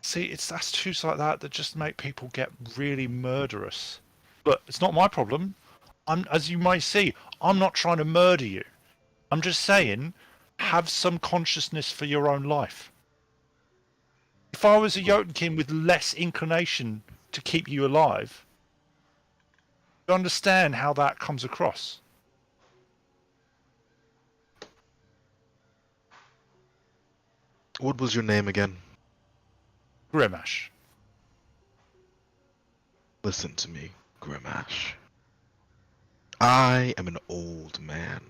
See, it's attitudes like that that just make people get really murderous. But it's not my problem. As you might see, I'm not trying to murder you. I'm just saying, have some consciousness for your own life. If I was a Jotunkin with less inclination to keep you alive, you understand how that comes across. What was your name again? Grimash. Listen to me, Grimash. I am an old man.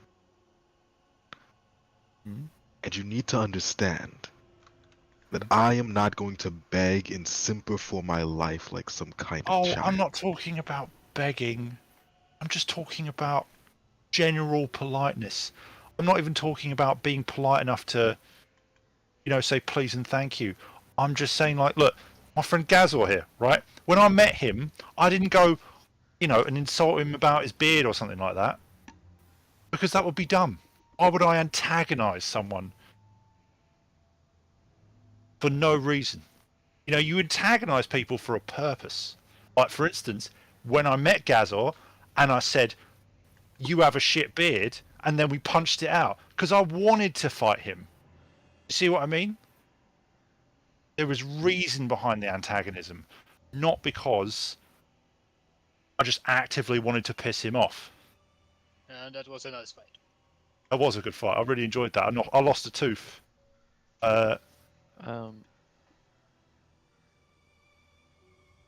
Hmm? And you need to understand that I am not going to beg and simper for my life like some kind of Oh, child. I'm not talking about begging. I'm just talking about general politeness. I'm not even talking about being polite enough to, say please and thank you. I'm just saying, like, look, my friend Gazor here, right? When I met him, I didn't go, and insult him about his beard or something like that. Because that would be dumb. Why would I antagonize someone for no reason? You antagonize people for a purpose. Like, for instance, when I met Gazor and I said, you have a shit beard, and then we punched it out because I wanted to fight him. You see what I mean? There was reason behind the antagonism, not because I just actively wanted to piss him off. And that was a nice fight. That was a good fight. I really enjoyed that. I lost a tooth.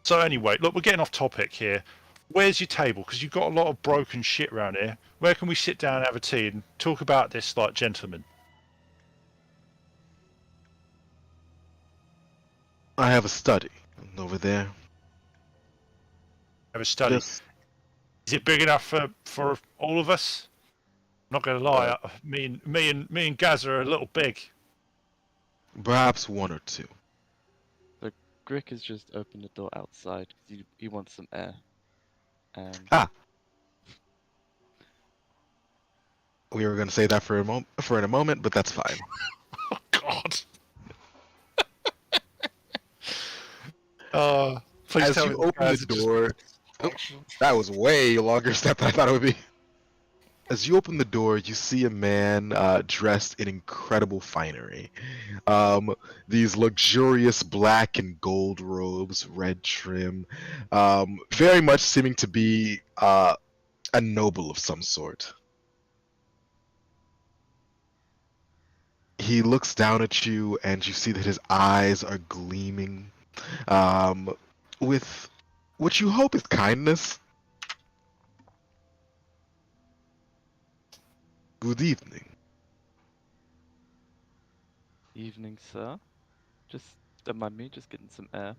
So anyway, look, we're getting off topic here. Where's your table? Because you've got a lot of broken shit around here. Where can we sit down and have a tea and talk about this like gentlemen? I have a study over there. Have a study. Just, Is it big enough for all of us? I'm not gonna lie, me and Gaz are a little big. perhaps one or two. Grick has just opened the door outside because he wants some air. And We were going to say that for in a moment, but that's fine. Oh God. Please As tell you me open the door, that was way longer step than I thought it would be. As you open the door, you see a man dressed in incredible finery. These luxurious black and gold robes, red trim, very much seeming to be a noble of some sort. He looks down at you, and you see that his eyes are gleaming with what you hope is kindness. Good evening. evening, sir. Just don't mind me, just getting some air.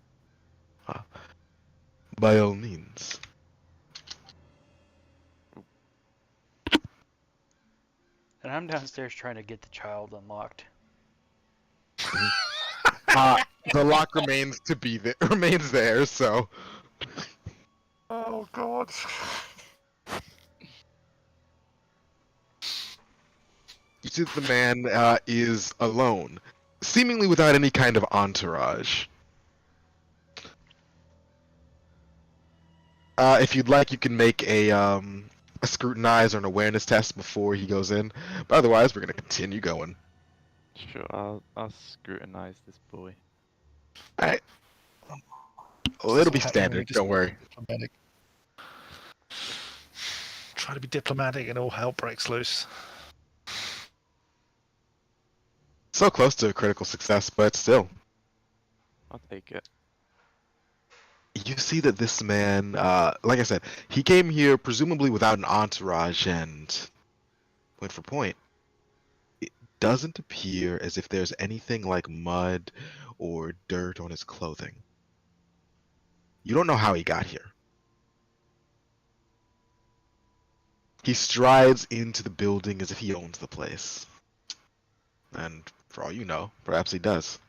By all means. And I'm downstairs trying to get the child unlocked. The lock remains remains there, so. Oh God. You see that the man is alone, seemingly without any kind of entourage. If you'd like, you can make a scrutinize or an awareness test before he goes in. But otherwise, we're gonna continue going. Sure, I'll scrutinize this boy. All right. Well, it'll be standard. Just Don't worry. diplomatic. Try to be diplomatic and all hell breaks loose. So close to a critical success, but still. I'll take it. You see that this man, like I said, he came here presumably without an entourage, and point for point, it doesn't appear as if there's anything like mud or dirt on his clothing. You don't know how he got here. He strides into the building as if he owns the place. And for all you know, perhaps he does.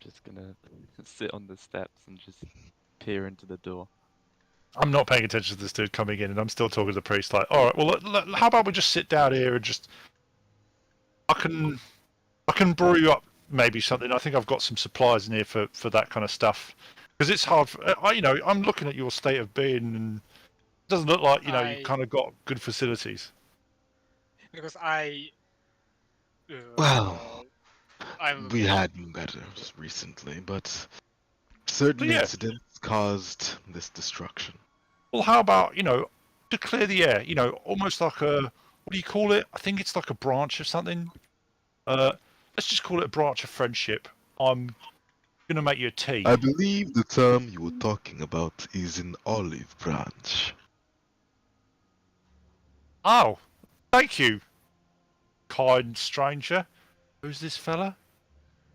Just gonna sit on the steps and just peer into the door. I'm not paying attention to this dude coming in, and I'm still talking to the priest. Like, all right, well, how about we just sit down here and just I can brew you up maybe something. I think I've got some supplies in here for that kind of stuff. Because it's hard. I'm looking at your state of being, and it doesn't look like you kind of got good facilities. Because I. Well, I'm. we had better just recently, but certain incidents caused this destruction. Well, how about to clear the air? Almost like a what do you call it? I think it's like a branch of something. Let's just call it a branch of friendship. I'm gonna make you a tea. I believe the term you were talking about is an olive branch. Oh, thank you, kind stranger. Who's this fella?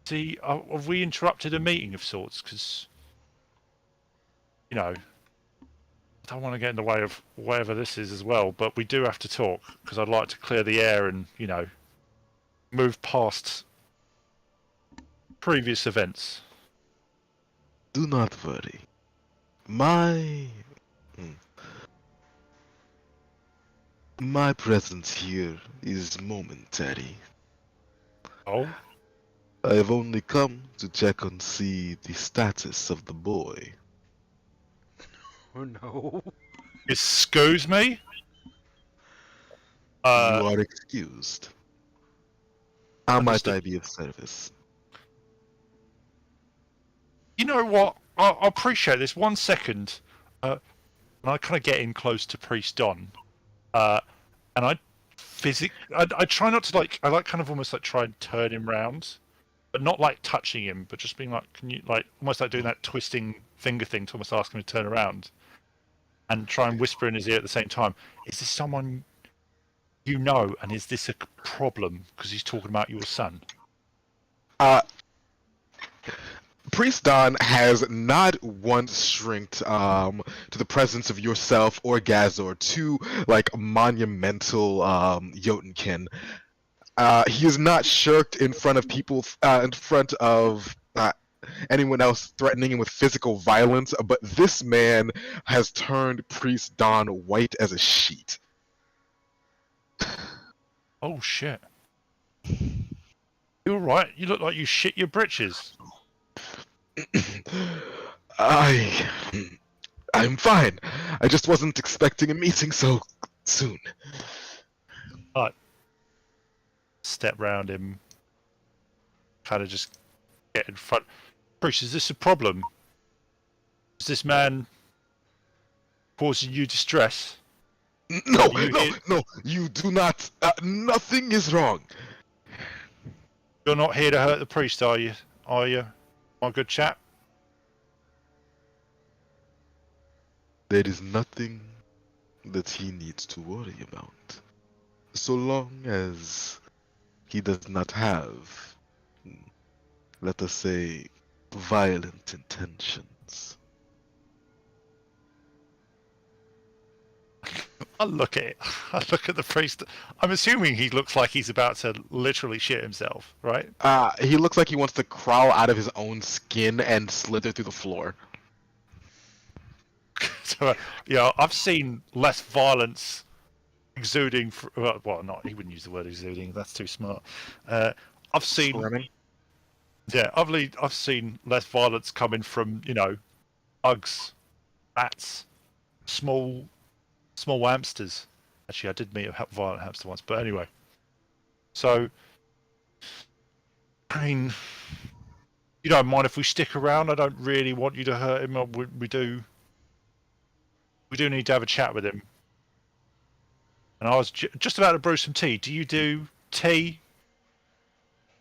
See, have we interrupted a meeting of sorts? Because, I don't want to get in the way of whatever this is as well, but we do have to talk, because I'd like to clear the air and, move past previous events. Do not worry. My presence here is momentary. Oh? I have only come to check and see the status of the boy. Oh no. Excuse me? You are excused. How might Understood. I be of service? You know what? I appreciate this. 1 second. And I kind of get in close to Priest Don. And I try not to I kind of almost try and turn him round. But not touching him, but just being can you, almost doing that twisting finger thing to almost ask him to turn around. And try and whisper in his ear at the same time. Is this someone you know, and is this a problem? Because he's talking about your son. Priest Don has not once shrinked to the presence of yourself or Gazor, two monumental Jotunkin. He is not shirked in front of people, in front of anyone else threatening him with physical violence, but this man has turned Priest Don white as a sheet. Oh shit! You're right. You look like you shit your britches. I'm fine. I just wasn't expecting a meeting so soon. Step round him. Kind of just get in front. Bruce, is this a problem? Is this man causing you distress? No, you do not. Nothing is wrong. You're not here to hurt the priest, are you? Are you, my good chap? There is nothing that he needs to worry about, so long as he does not have, let us say, violent intentions. I look at it. I look at the priest. I'm assuming he looks like he's about to literally shit himself, right? He looks like he wants to crawl out of his own skin and slither through the floor. So, I've seen less violence exuding. Well, not he wouldn't use the word exuding. That's too smart. I've seen. Squirming? Yeah, I've seen less violence coming from, bugs, bats, small hamsters. Actually, I did meet a violent hamster once, but anyway. So, I mean, you don't mind if we stick around? I don't really want you to hurt him. We do need to have a chat with him. And I was just about to brew some tea. Do you do tea?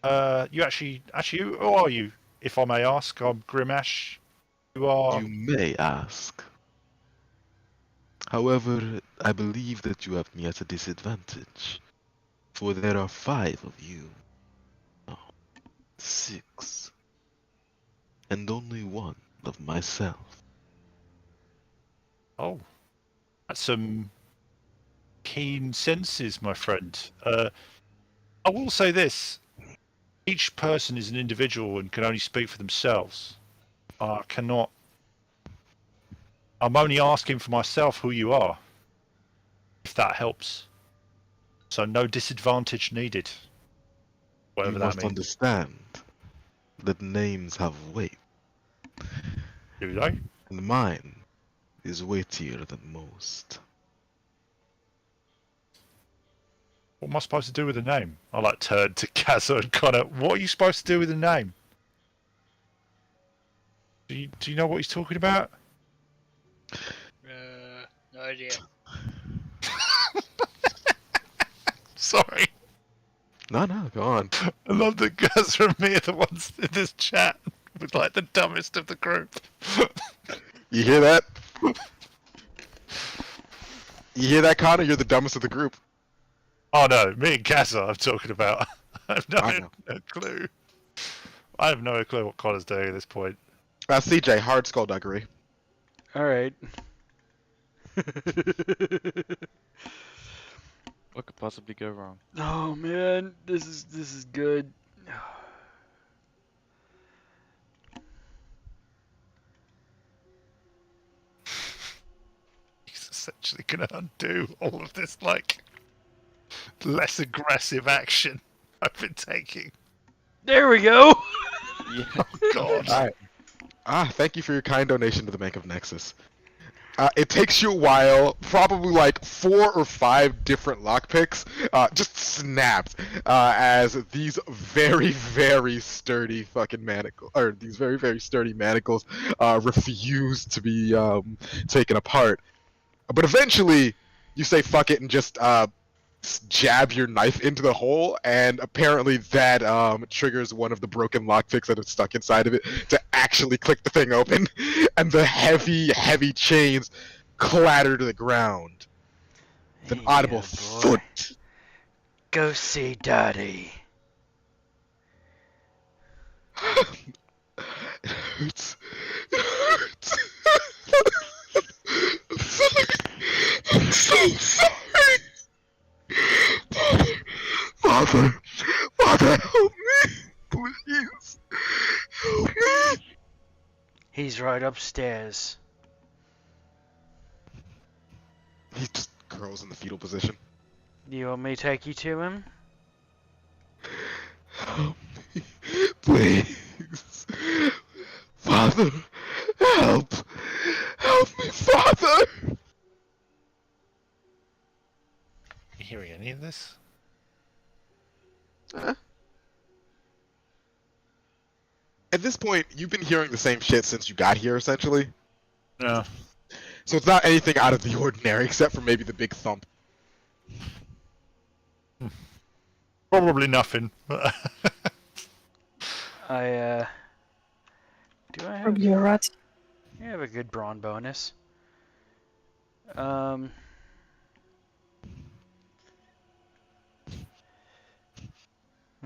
You actually, who are you, if I may ask? I'm Grimash. You are. You may ask. However, I believe that you have me at a disadvantage. For there are 5 of you. No, 6. And only 1 of myself. Oh, that's some keen senses, my friend. I will say this. Each person is an individual and can only speak for themselves. I cannot... I'm only asking for myself who you are, if that helps. So no disadvantage needed. Whatever You that must means. understand that names have weight, Do they? and mine is weightier than most. What am I supposed to do with the name? I turned to Kazza and Connor. What are you supposed to do with the name? Do you know what he's talking about? No idea. Sorry. No, go on. I love that Kazza and me are the ones in this chat with the dumbest of the group. You hear that? You hear that, Connor? You're the dumbest of the group. Oh no, me and Kazza I'm talking about. I have I know. no clue. I have no clue what Connor's doing at this point. CJ, hard skullduggery. All right. What could possibly go wrong? Oh man, this is good. He's essentially going to undo all of this, less aggressive action I've been taking. There we go. Yeah. Oh, God. Alright. Thank you for your kind donation to the Bank of Nexus. It takes you a while, probably 4 or 5 different lockpicks, just snapped, as these very, very sturdy fucking manacles, or these very, very sturdy manacles, refuse to be, taken apart. But eventually, you say fuck it and just, jab your knife into the hole, and apparently that triggers one of the broken lockpicks that are stuck inside of it to actually click the thing open, and the heavy chains clatter to the ground. With an audible foot. Go see Daddy. It hurts. It hurts. I'm so sorry. Father, help me, please, help me. He's right upstairs. He just curls in the fetal position. You want me to take you to him? Help me, please. Father, help me, Father. You hearing any of this? At this point, you've been hearing the same shit since you got here, essentially. No. So it's not anything out of the ordinary, except for maybe the big thump. Probably nothing. Do I have? Probably a rat. I have a good brawn bonus.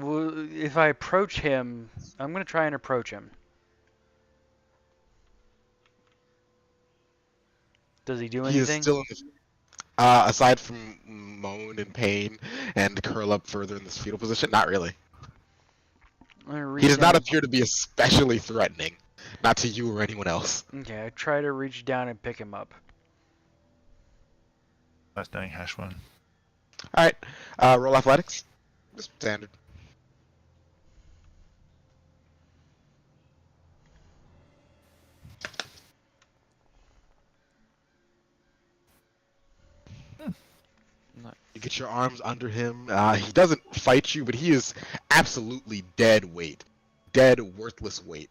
Well, if I approach him, I'm gonna try and approach him. Does he do He is anything? still in the... aside from moan in pain and curl up further in this fetal position, not really. I'm gonna reach He does not down- appear to be especially threatening. Not to you or anyone else. Okay, I try to reach down and pick him up. That's doing hash one. Alright, roll athletics. Just standard. No. You get your arms under him. He doesn't fight you, but he is absolutely dead weight. Dead, worthless weight.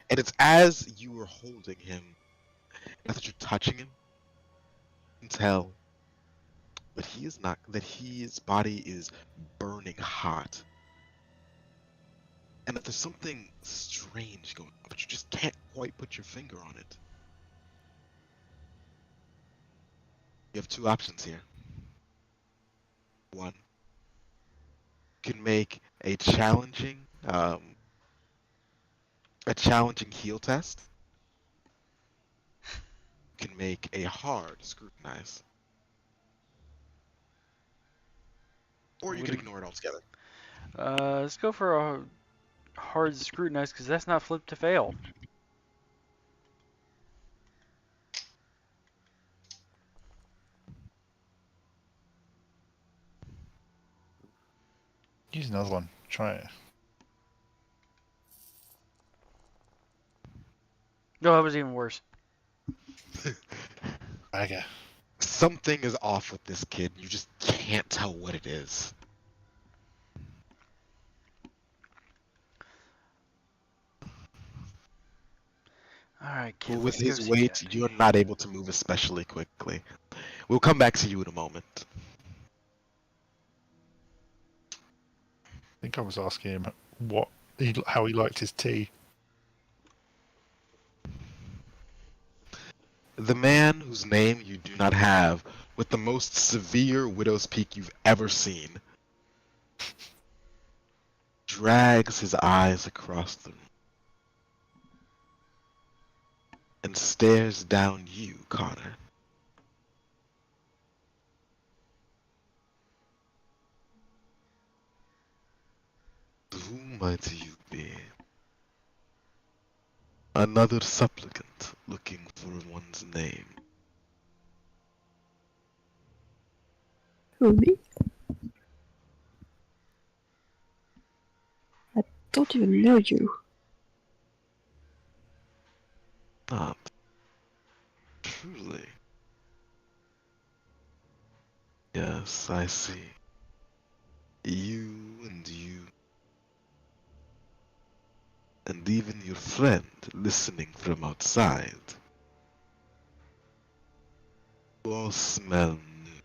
And it's as you are holding him, not that you're touching him, you can tell that he is not, that his body is burning hot. And that there's something strange going on, but you just can't quite put your finger on it. You have two options here. One, you can make a challenging heal test. You can make a hard scrutinize. Or you can ignore it altogether. Let's go for a hard scrutinize because that's not flip to fail. Use another one. Try it. No, that was even worse. Bagger. Something is off with this kid. You just can't tell what it is. Alright, kid. But with let's go his see weight, Daddy. you're not able to move especially quickly. We'll come back to you in a moment. I think I was asking him how he liked his tea. The man whose name you do not have, with the most severe widow's peak you've ever seen, drags his eyes across the room and stares down you, Connor. Who might you be? Another supplicant looking for one's name. Who, me? I don't even know you. Not truly. Yes, I see. You and you. And even your friend listening from outside. You all smell new.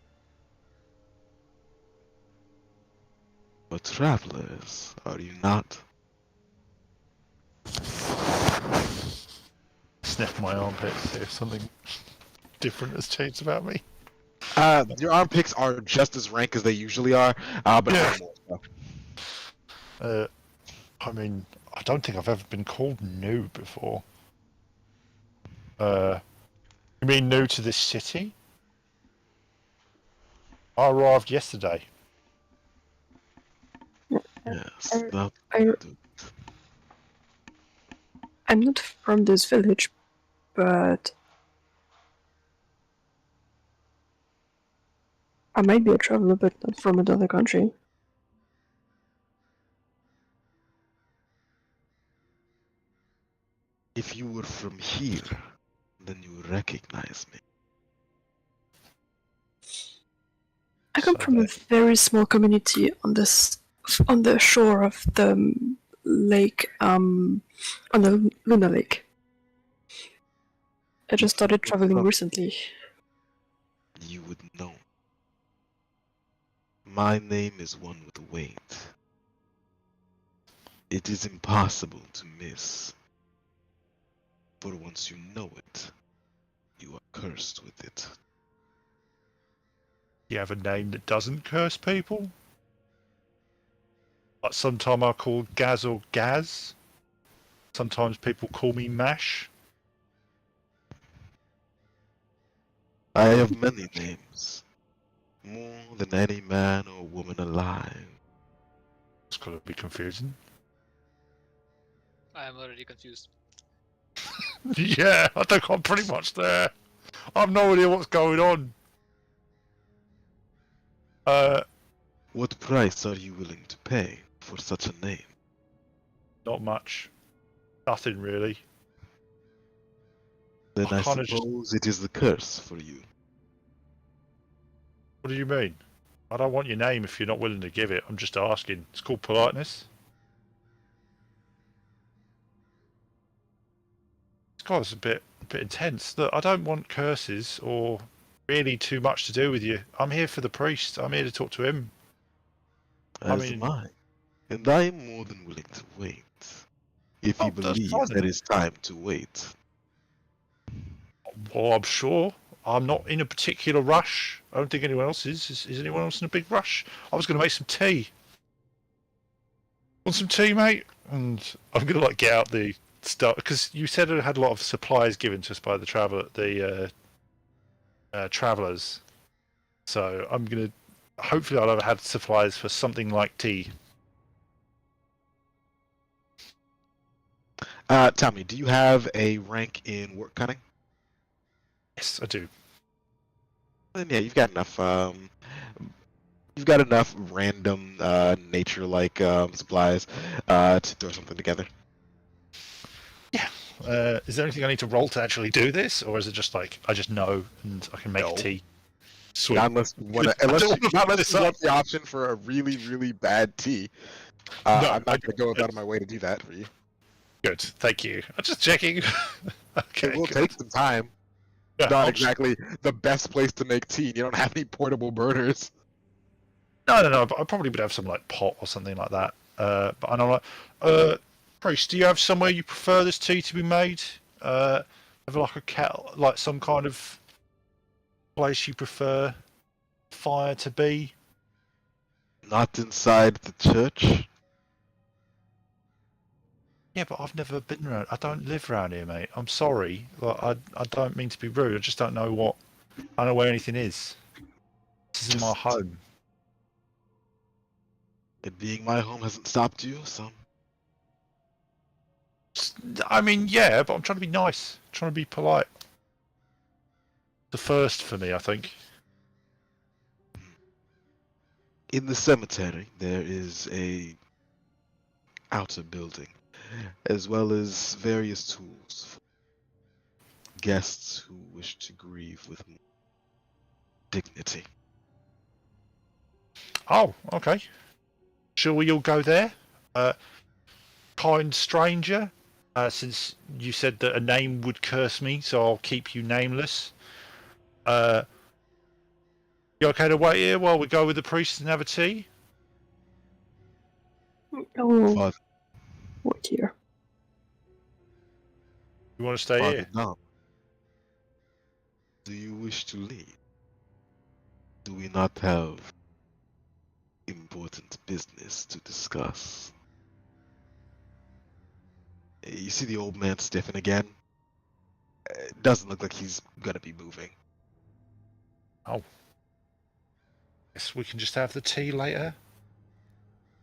But travelers, are you not? Sniff my armpits, see if something different has changed about me. Your armpits are just as rank as they usually are, but Yeah. no more so. I mean, I don't think I've ever been called new before. You mean new to this city? I arrived yesterday. Yes, that I'm not from this village, but I might be a traveler, but not from another country. if you were from here, then you would recognize me. I come So from a very small community on the shore of the lake, on the Luna Lake. I just started traveling recently. You would know. My name is one with weight. It is impossible to miss. For once you know it, you are cursed with it. you have a name that doesn't curse people? Like sometimes I call Gaz or Gaz. Sometimes people call me Mash. I have many names. More than any man or woman alive. It's gonna be confusing. I am already confused. Yeah, I think I'm pretty much there. I've no idea what's going on. What price are you willing to pay for such a name? Not much. Nothing really. Then I kinda just- suppose it is the curse for you. What do you mean? I don't want your name if you're not willing to give it. I'm just asking. It's called politeness. This guy's a bit intense. Look, I don't want curses or really too much to do with you. I'm here for the priest. I'm here to talk to him. As am I. And I am more than willing to wait. If he Oh, that's believes fine. that it's time to wait. Well, I'm sure. I'm not in a particular rush. I don't think anyone else is. Is anyone else in a big rush? I was going to make some tea. Want some tea, mate? And I'm going to get out the stuff because you said it had a lot of supplies given to us by the travelers. So I'm going to. Hopefully, I'll have had supplies for something like tea. Tell me, do you have a rank in work cutting? Yes, I do. Then yeah, you've got enough. You've got enough random nature-like supplies to throw something together. Yeah. Is there anything I need to roll to actually do this, or is it just I just know and I can make No. tea? Sweet. Not unless you want the option for a really, really bad tea. No, I'm not going to go out of my way to do that for you. Good, thank you. I'm just checking. Okay. It will good. take some time. Yeah, Not I'll exactly the best place to make tea. You don't have any portable burners. No. But I probably would have some pot or something like that. But I know priest, do you have somewhere you prefer this tea to be made? Have a kettle, some kind of place you prefer fire to be? Not inside the church. Yeah, but I've never been around. I don't live around here, mate. I'm sorry. I don't mean to be rude. I just don't know I don't know where anything is. This is my home. It being my home hasn't stopped you, so. I mean, yeah, but I'm trying to be nice. Trying to be polite. The first for me, I think. In the cemetery, there is a outer building, as well as various tools for guests who wish to grieve with more dignity. Oh, okay. Shall we all go there? Kind stranger, since you said that a name would curse me, so I'll keep you nameless. You okay to wait here while we go with the priest and have a tea? Oh, Father, wait here. You want to stay Father here? Dom, do you wish to leave? Do we not have important business to discuss? You see the old man stiffen again? It doesn't look like he's gonna be moving. Oh. Guess we can just have the tea later.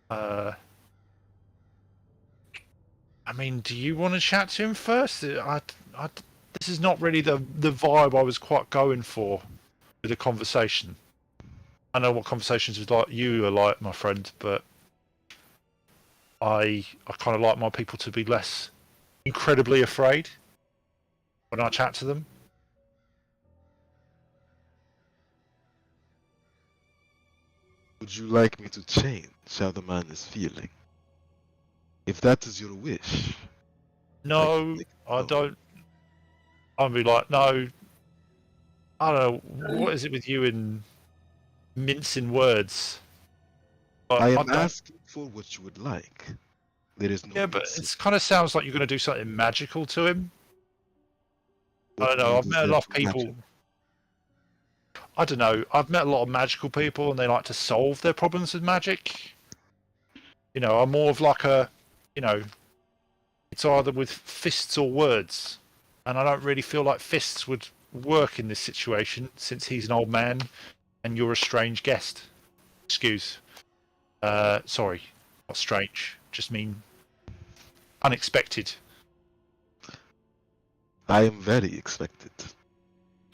I mean, do you want to chat to him first? This is not really the vibe I was quite going for with the conversation. I know what conversations with you are like, my friend, but I kind of like my people to be less incredibly afraid when I chat to them. Would you like me to change how the man is feeling? If that is your wish. No, I don't. I'll be like, no. I don't know. What is it with you and mincing words? I am asking for what you would like. There is no. Yeah, but it kind of sounds like you're going to do something magical to him. I don't know. I've met a lot of people. I don't know. I've met a lot of magical people, and they like to solve their problems with magic. I'm more of it's either with fists or words, and I don't really feel like fists would work in this situation since he's an old man and you're a strange guest. Sorry, not strange. Just mean unexpected. I am very expected.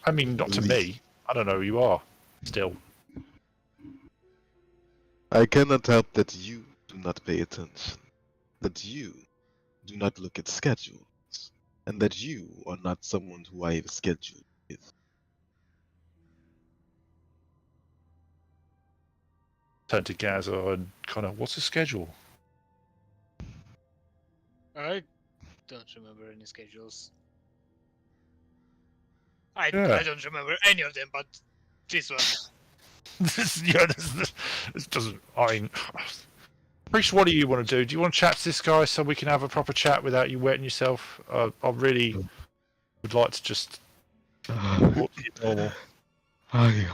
I mean, not to me. I don't know who you are. Still. I cannot help that you do not pay attention. That you do not look at schedules. and that you are not someone who I have scheduled with. Turn to Gaza and kind of, what's the schedule? I don't remember any schedules. I Yeah. don't remember any of them, but this one. This doesn't. I mean, Priest, what do you want to do? Do you want to chat to this guy so we can have a proper chat without you wetting yourself? I really would like to just walk to your normal. I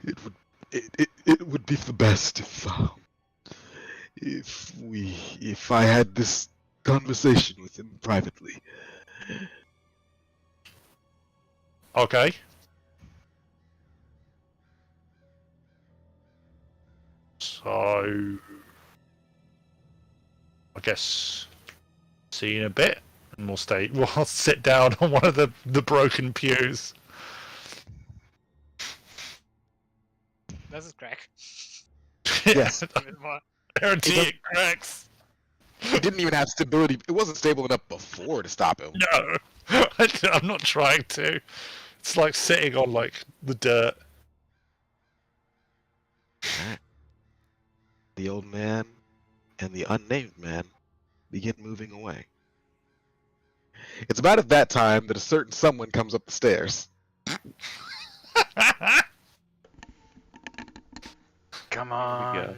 it would it would be the best if I had this conversation with him privately. Okay. So, I guess see you in a bit, and we'll stay. We'll sit down on one of the broken pews. Does it crack? Yes. Even more. Guarantee it cracks. It didn't even have stability. It wasn't stable enough before to stop him. No, I'm not trying to. It's like sitting on like the dirt. The old man and the unnamed man begin moving away. It's about at that time that a certain someone comes up the stairs. Come Here we on. go.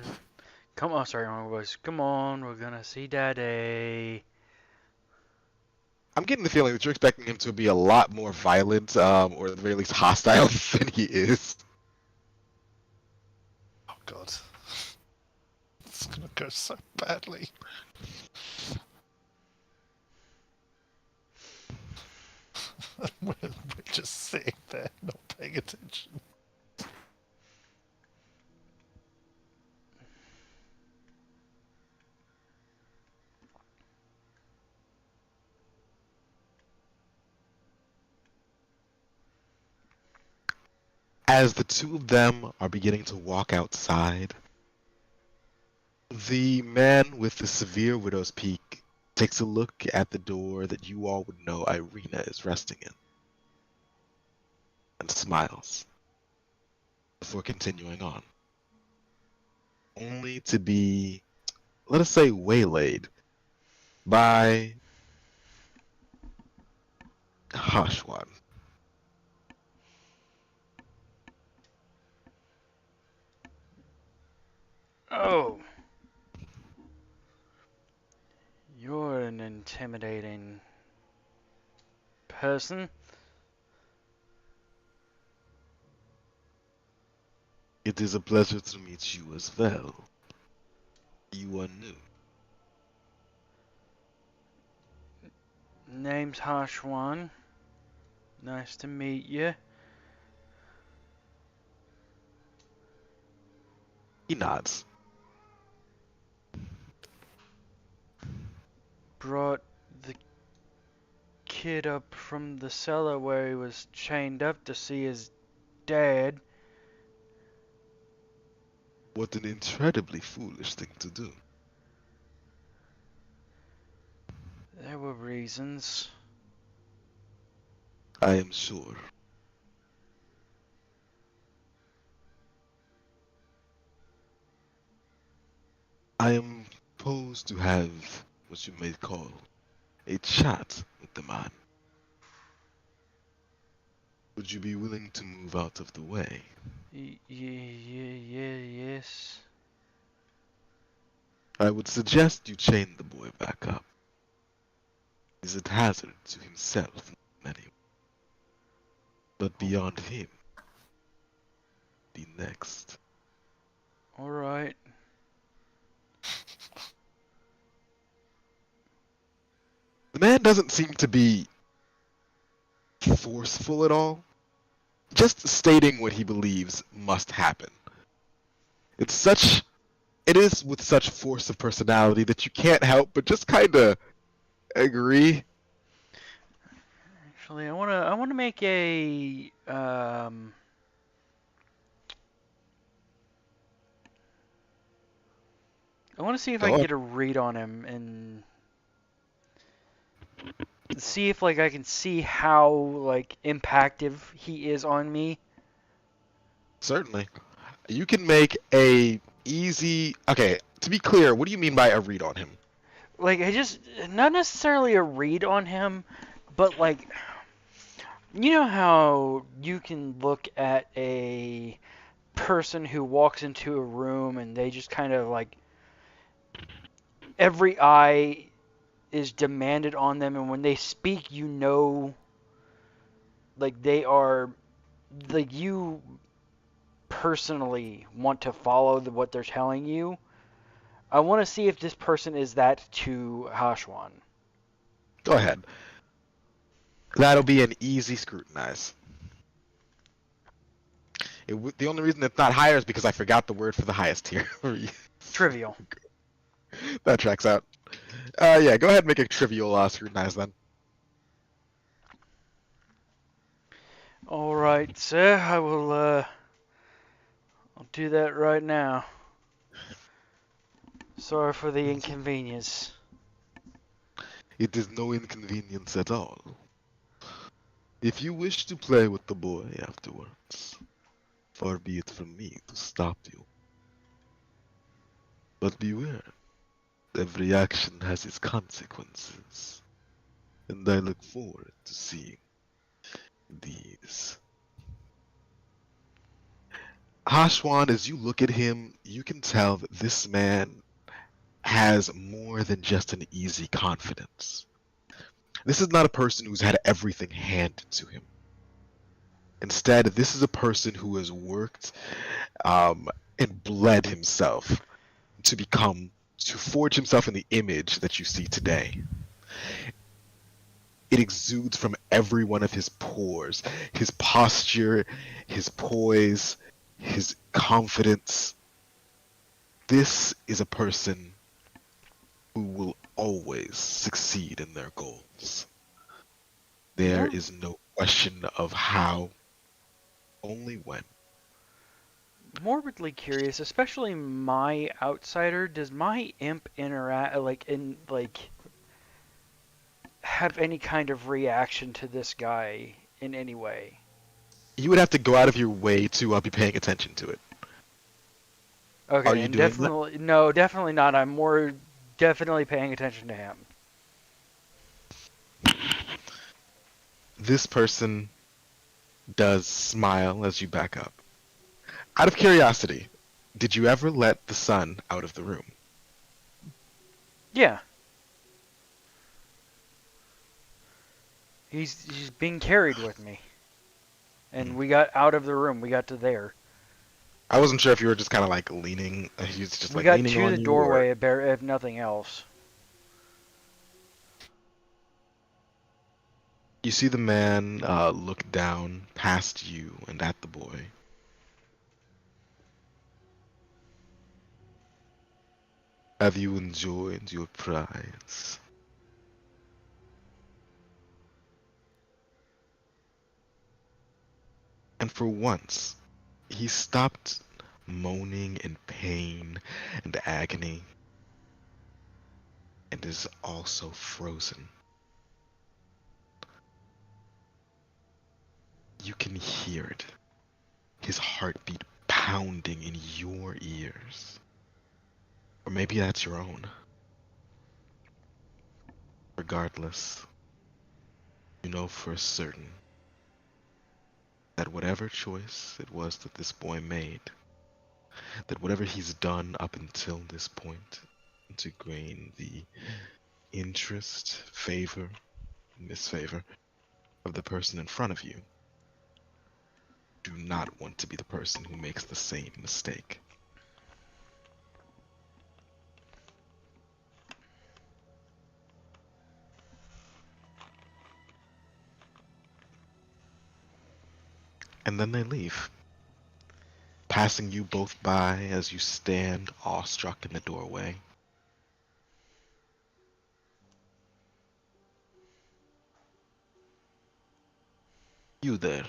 Come on, sorry, wrong voice. Come on, we're gonna see Daddy. I'm getting the feeling that you're expecting him to be a lot more violent, or at the very least hostile than he is. Oh God, it's gonna go so badly. We're just sitting there, not paying attention. As the two of them are beginning to walk outside, the man with the severe widow's peak takes a look at the door that you all would know Irina is resting in and smiles before continuing on, only to be, let us say, waylaid by Hashwan. Oh. You're an intimidating person. It is a pleasure to meet you as well. You are new. Name's Hashwan. Nice to meet you. He nods. Brought the kid up from the cellar where he was chained up to see his dad. What an incredibly foolish thing to do. There were reasons. I am sure. I am supposed to have what you may call a chat with the man. Would you be willing to move out of the way? Yes. I would suggest you chain the boy back up. He's a hazard to himself, anyway. But beyond him, the next. Alright. The man doesn't seem to be forceful at all, just stating what he believes must happen. It is with such force of personality that you can't help but just kind of agree. Actually, I wanna make a I want to see if I Go can on. get a read on him and see if like I can see how like impactive he is on me. Certainly. You can make a easy. Okay, to be clear, what do you mean by a read on him? Like I just not necessarily a read on him, but like you know how you can look at a person who walks into a room and they just kind of like every eye is demanded on them, and when they speak you know like they are like you personally want to follow what they're telling you. I want to see if this person is that to Hashwan. Go ahead. That'll be an easy scrutinize. The only reason it's not higher is because I forgot the word for the highest tier. Trivial. That tracks out. Yeah, go ahead and make a trivial scrutinize then. All right, sir. I will. I'll do that right now. Sorry for the inconvenience. It is no inconvenience at all. If you wish to play with the boy afterwards, far be it from me to stop you. But beware, every action has its consequences, and I look forward to seeing these. Hashwan, as you look at him, you can tell that this man has more than just an easy confidence. This is not a person who's had everything handed to him. Instead, this is a person who has worked and bled himself to forge himself in the image that you see today. It exudes from every one of his pores, his posture, his poise, his confidence. This is a person who will always succeed in their goals. There is no question of how, only when. Morbidly curious, especially my outsider. Does my imp interact have any kind of reaction to this guy in any way? You would have to go out of your way to be paying attention to it. Okay, Are you and doing definitely no, definitely not. I'm more definitely paying attention to him. This person does smile as you back up. Out of curiosity, did you ever let the sun out of the room? Yeah. He's being carried with me. And we got out of the room. We got to there. I wasn't sure if you were just kind of like leaning. He was just We like got leaning to on the you, doorway, or... if nothing else. You see the man look down past you and at the boy. Have you enjoyed your prize? And for once, he stopped moaning in pain and agony, and is also frozen. You can hear it, his heartbeat pounding in your ears. Or maybe that's your own. Regardless, you know for certain that whatever choice it was that this boy made, that whatever he's done up until this point to gain the interest, favor, misfavor of the person in front of you, do not want to be the person who makes the same mistake. And then they leave, passing you both by as you stand awestruck in the doorway. You there.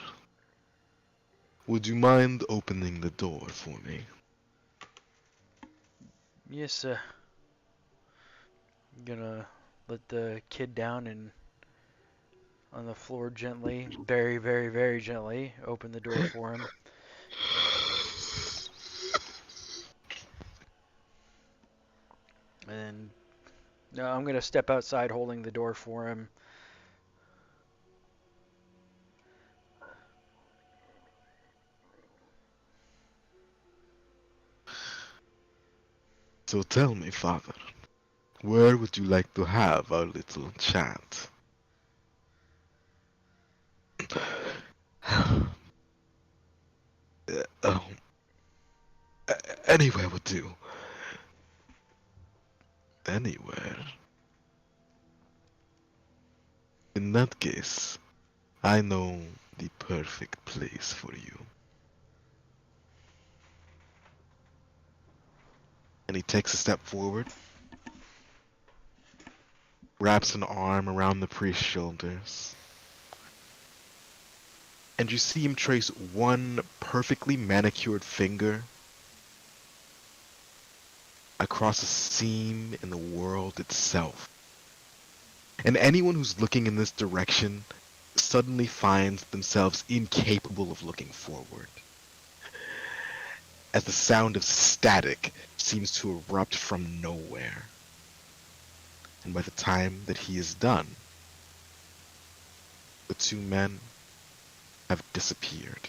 Would you mind opening the door for me? Yes, sir. I'm gonna let the kid down and on the floor gently, very, very, very gently. Open the door for him. And no, I'm gonna step outside holding the door for him. So tell me, Father, where would you like to have our little chat? Oh, anywhere would do. Anywhere. In that case, I know the perfect place for you. And he takes a step forward, wraps an arm around the priest's shoulders, and you see him trace one perfectly manicured finger across a seam in the world itself. And anyone who's looking in this direction suddenly finds themselves incapable of looking forward, as the sound of static seems to erupt from nowhere. And by the time that he is done, the two men have disappeared.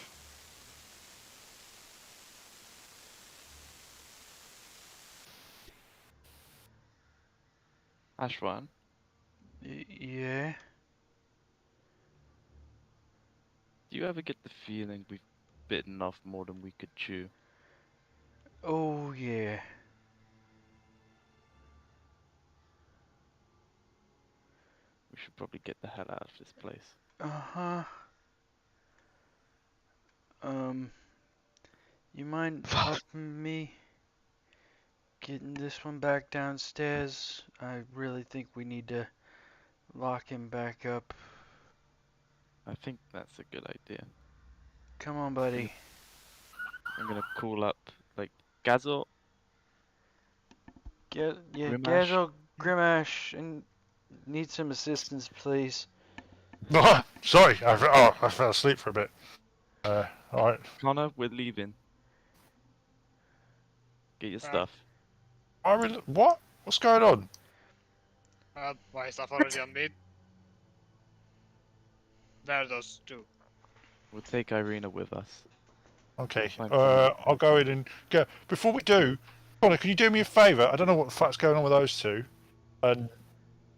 Ashwan, Yeah. do you ever get the feeling we've bitten off more than we could chew? Oh yeah. We should probably get the hell out of this place. Uh-huh. You mind Father. helping me getting this one back downstairs? I really think we need to lock him back up. I think that's a good idea. Come on, buddy. I'm gonna call up, like, Gazel, Yeah, Grimash. Gazel, Grimash, and need some assistance, please. Oh, sorry, I fell asleep for a bit. Alright. Connor, we're leaving. Get your stuff. What? What's going on? My stuff already on me. Where are those two? We'll take Irina with us. Okay, Fine, fine. I'll go in and go. Before we do, Connor, can you do me a favour? I don't know what the fuck's going on with those two. And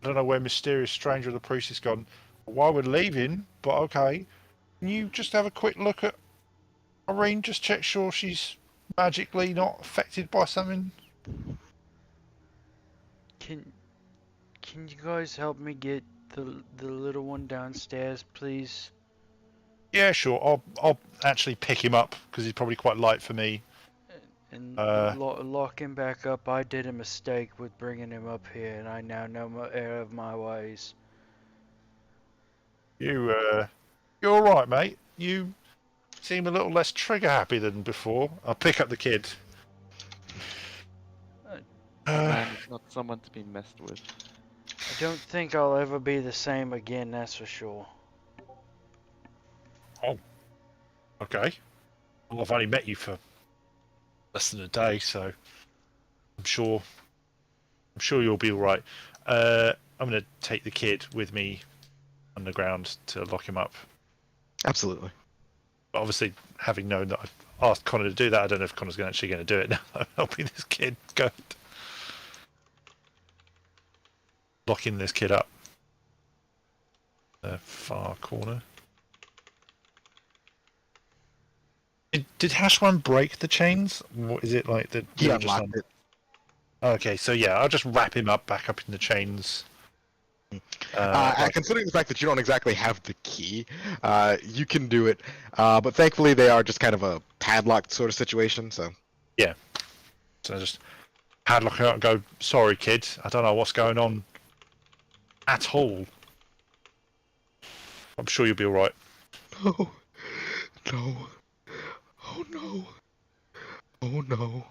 I don't know where Mysterious Stranger of the Priest has gone. While we're leaving, but okay. Can you just have a quick look at Irene? Just check sure she's magically not affected by something? Can you guys help me get the little one downstairs, please? Yeah, sure. I'll actually pick him up because he's probably quite light for me. And Uh, lock him back up. I did a mistake with bringing him up here, and I now know of my ways. You're all right, mate. You seem a little less trigger happy than before. I'll pick up the kid. Man is not someone to be messed with. I don't think I'll ever be the same again, that's for sure. Okay. Well, I've only met you for less than a day, so I'm sure you'll be all right. I'm going to take the kid with me on the ground to lock him up. Absolutely. But obviously, having known that I've asked Connor to do that, I don't know if Connor's actually going to do it now. I'm helping this kid go. Locking this kid up. The far corner. Did Hashwan break the chains? What is it like that? He unlocked it. Okay, so yeah, I'll just wrap him up back up in the chains. Considering the fact that you don't exactly have the key, you can do it. But thankfully, they are just kind of a padlocked sort of situation. So So just padlock it out and go, sorry, kid, I don't know what's going on at all. I'm sure you'll be alright. no, no, oh no, oh no,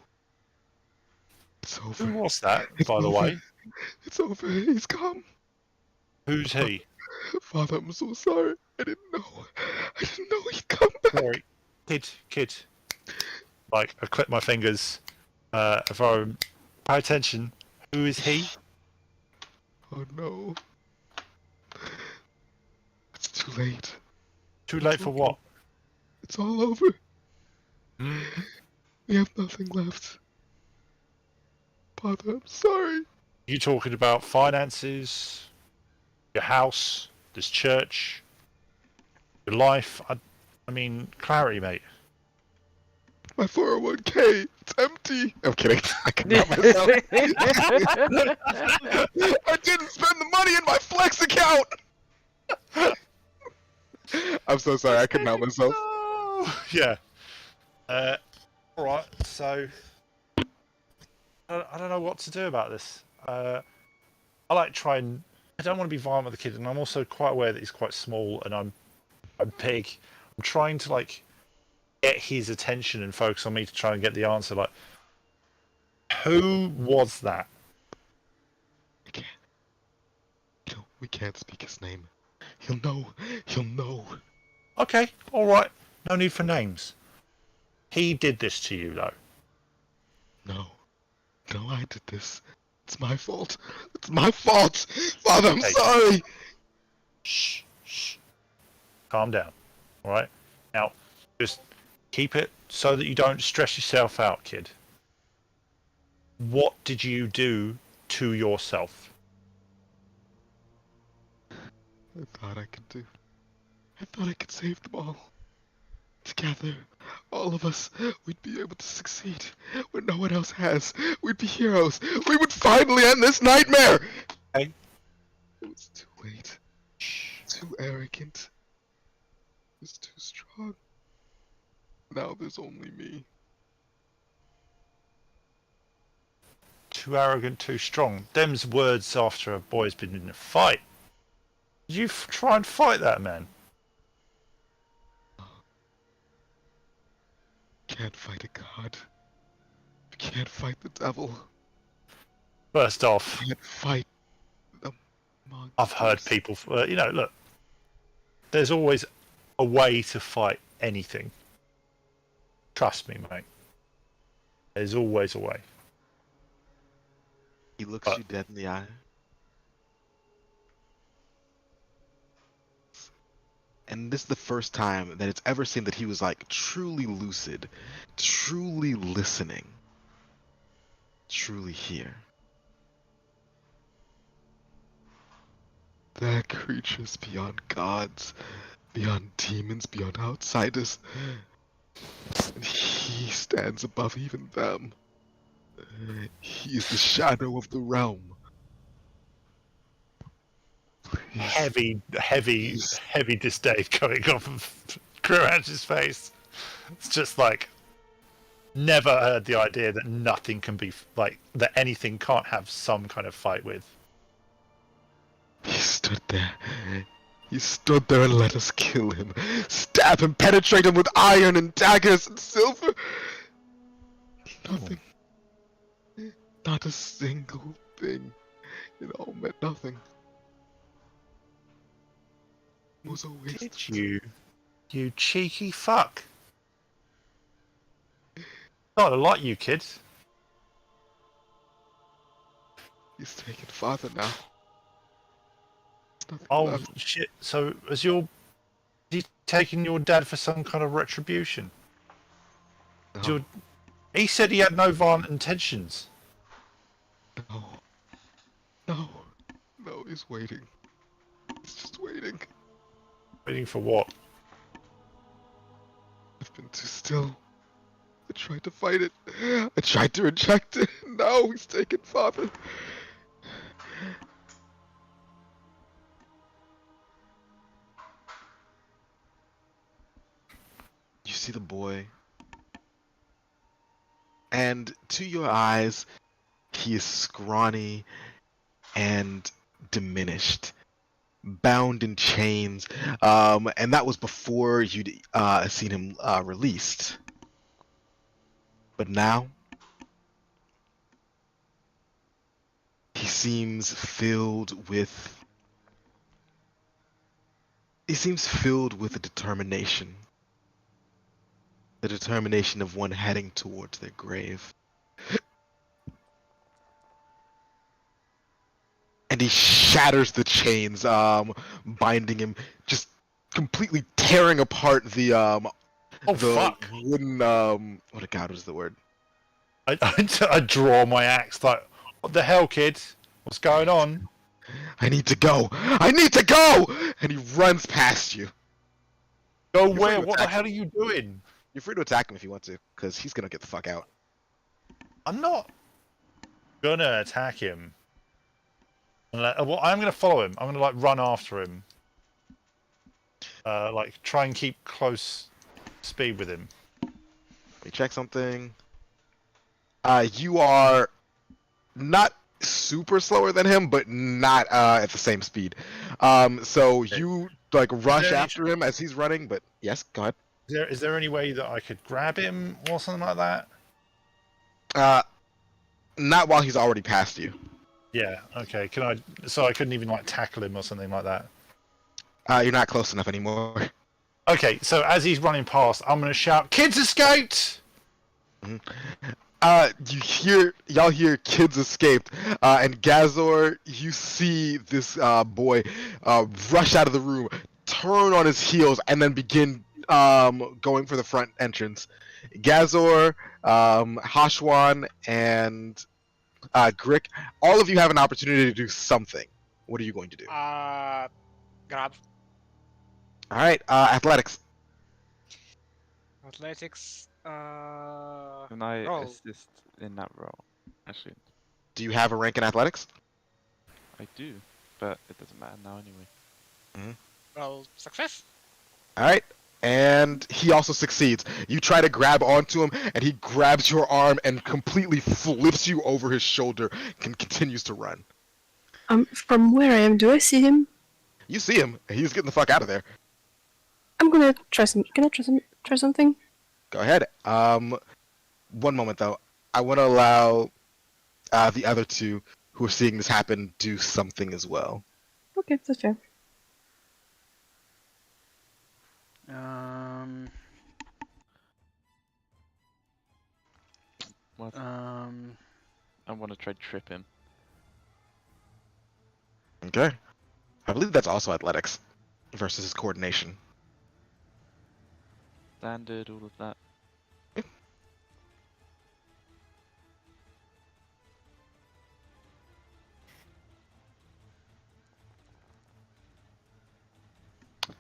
it's over. Who was that, It's by the over. way? It's over. He's come. Who's he? Father, I'm so sorry. I didn't know. I didn't know he'd come back. Sorry, kid. Like, I clip my fingers. If I pay attention, who is he? Oh no. It's too late. Too late for what? It's all over. We have nothing left. Father, I'm sorry. You talking about finances, your house, this church, your life? I mean, clarity, mate. My 401k, it's empty. I'm kidding. I could not myself. I didn't spend the money in my Flex account. I'm so sorry. I could not myself. Yeah. All right. So I don't know what to do about this. I like try and I don't want to be violent with the kid, and I'm also quite aware that he's quite small, and I'm big. I'm trying to like get his attention and focus on me to try and get the answer. Like, who was that? We can't. We can't speak his name. He'll know. He'll know. Okay. All right. No need for names. He did this to you, though. No. No, I did this. It's my fault. It's my fault. Father, I'm Hey. sorry. Shh. Calm down. All right. Now, just keep it so that you don't stress yourself out, kid. What did you do to yourself? I thought I could save them all. Together, all of us, we'd be able to succeed when no one else has. We'd be heroes. We would finally end this nightmare! Hey. It was too late. Too arrogant. It was too strong. Now there's only me. Too arrogant, too strong. Them's words after a boy's been in a fight. Did you try and fight that man? Can't fight a god. You can't fight the devil. First off, You can't fight the monsters. I've heard people, look, there's always a way to fight anything. Trust me, mate. There's always a way. He looks you dead in the eye. And this is the first time that it's ever seemed that he was like truly lucid, truly listening, truly here. There are creatures beyond gods, beyond demons, beyond outsiders. And he stands above even them. He is the shadow of the realm. Please. Heavy disdain coming off of Kruan's face. It's just like, never heard the idea that nothing can be, like, that anything can't have some kind of fight with. He stood there. He stood there and let us kill him. Stab him, penetrate him with iron and daggers and silver. Nothing. Not a single thing. It all meant nothing. It was a waste. Did you? You cheeky fuck. Not a lot, you kid. He's taken father now. There's nothing Oh left. shit! So has you taking your dad for some kind of retribution? No, He said he had no violent intentions. no, he's waiting. He's just waiting. Waiting for what? I've been too still. I tried to fight it. I tried to reject it. Now he's taken father. You see the boy, and to your eyes, he is scrawny and diminished, bound in chains, and that was before you'd seen him released. But now, he seems filled with he seems filled with a determination. The determination of one heading towards their grave. And he shatters the chains, binding him, just completely tearing apart the fuck! wooden what god was the word? I draw my axe like, what the hell, kid? What's going on? I need to go! I need to go! And he runs past you. Go You're free where? to What the attack hell are you doing? You're free to attack him if you want to, because he's gonna get the fuck out. I'm not gonna attack him. Well, I'm gonna follow him. I'm gonna like run after him. Like try and keep close speed with him. Let me check something. You are not super slower than him, but not at the same speed. So you like rush after him as he's running, but yes, go ahead. Is there any way that I could grab him or something like that? Not while he's already past you. Yeah. Okay. Can I? So I couldn't even like tackle him or something like that. You're not close enough anymore. Okay. So as he's running past, I'm gonna shout, "Kids escaped!" Y'all hear kids escaped, and Gazor, you see this boy rush out of the room, turn on his heels, and then begin going for the front entrance. Gazor, Hashwan, and Grick, all of you have an opportunity to do something. What are you going to do? Grab. All right, athletics. Athletics. Can I roll. assist in that role? Actually, Do you have a rank in athletics? I do, but it doesn't matter now anyway. Roll success. All right. And he also succeeds. You try to grab onto him, and he grabs your arm and completely flips you over his shoulder and continues to run. From where I am, do I see him? You see him. He's getting the fuck out of there. I'm gonna try some. Can I try something? Go ahead. One moment, though. I want to allow the other two who are seeing this happen do something as well. Okay, that's fair. What? I want to try to trip him. Okay. I believe that's also athletics versus his coordination. Standard, all of that.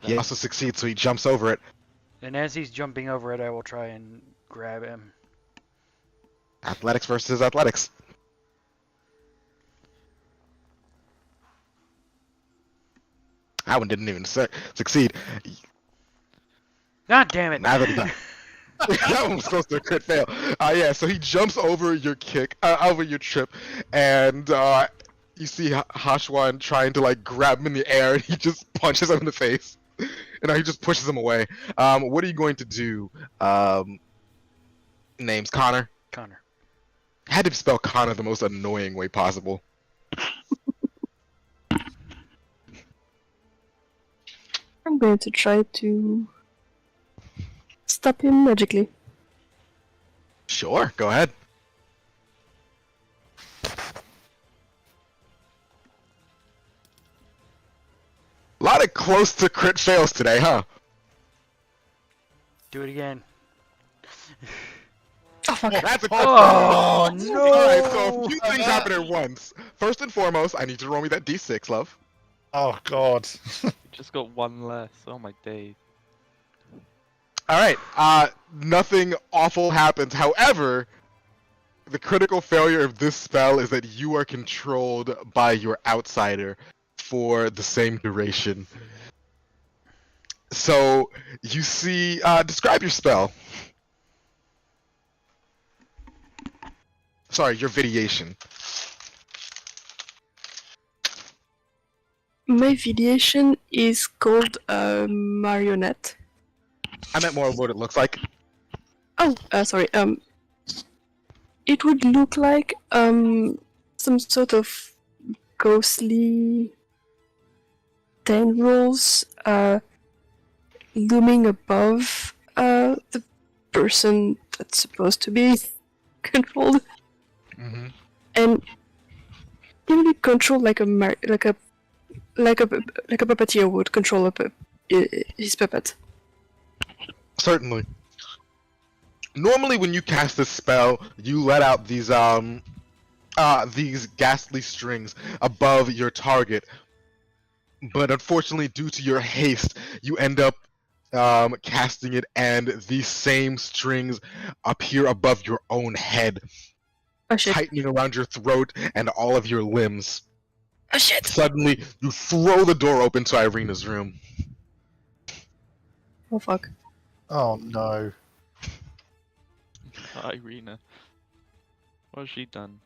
He also succeeds, so he jumps over it. And as he's jumping over it, I will try and grab him. Athletics versus athletics. That one didn't even succeed. God damn it! Neither did that. That one was close to a crit fail. Yeah, so he jumps over your kick, over your trip, and you see Hashwan trying to like grab him in the air, and he just punches him in the face. And he just pushes him away. What are you going to do? Name's Connor. Connor. Had to spell Connor the most annoying way possible. I'm going to try to stop him magically. Sure, go ahead. A lot of close to crit fails today, huh? Do it again. Oh fuck! That's a crit Oh fail. no! Alright, so a few things happen at once. First and foremost, I need you to roll me that d6, love. Oh god. You just got one less. Oh my days. Alright, nothing awful happens. However, the critical failure of this spell is that you are controlled by your outsider for the same duration. So, you see, describe your spell. Sorry, your videation. My videation is called marionette. I meant more of what it looks like. Oh, sorry. It would look like some sort of ghostly tendrils looming above the person that's supposed to be controlled, Mm-hmm. and can be controlled like a puppeteer would control his puppet. Certainly. Normally, when you cast this spell, you let out these ghastly strings above your target, but unfortunately, due to your haste, you end up casting it, and these same strings appear above your own head, Oh shit! tightening around your throat and all of your limbs. Oh shit! Suddenly, you throw the door open to Irina's room. Oh fuck! Oh no. Irina. What has she done?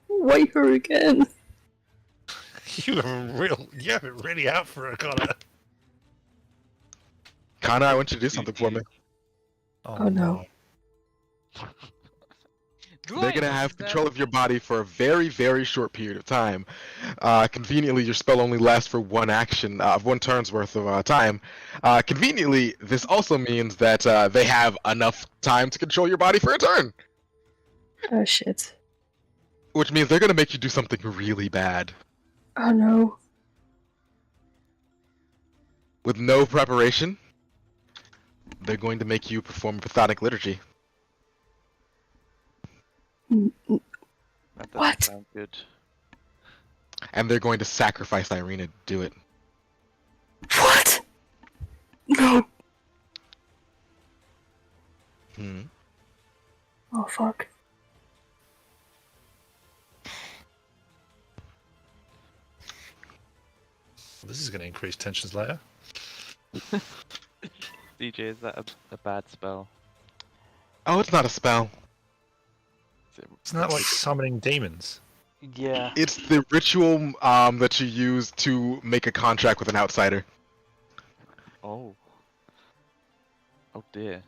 Why her again? You have it really out for her, Connor. Connor, I want you to do something for me. Oh no. They're gonna have control of your body for a very, very short period of time. Conveniently, your spell only lasts for one action, one turn's worth of time. Conveniently, this also means that they have enough time to control your body for a turn. Oh shit! Which means they're gonna make you do something really bad. Oh no! With no preparation, they're going to make you perform Pathonic Liturgy. Mm, mm. That doesn't What? sound good. And they're going to sacrifice Irina to do it. What? No! Hmm. Oh fuck! This is going to increase tensions later. DJ, is that a bad spell? Oh, it's not a spell. Isn't that like summoning demons? Yeah. It's the ritual that you use to make a contract with an outsider. Oh. Oh dear.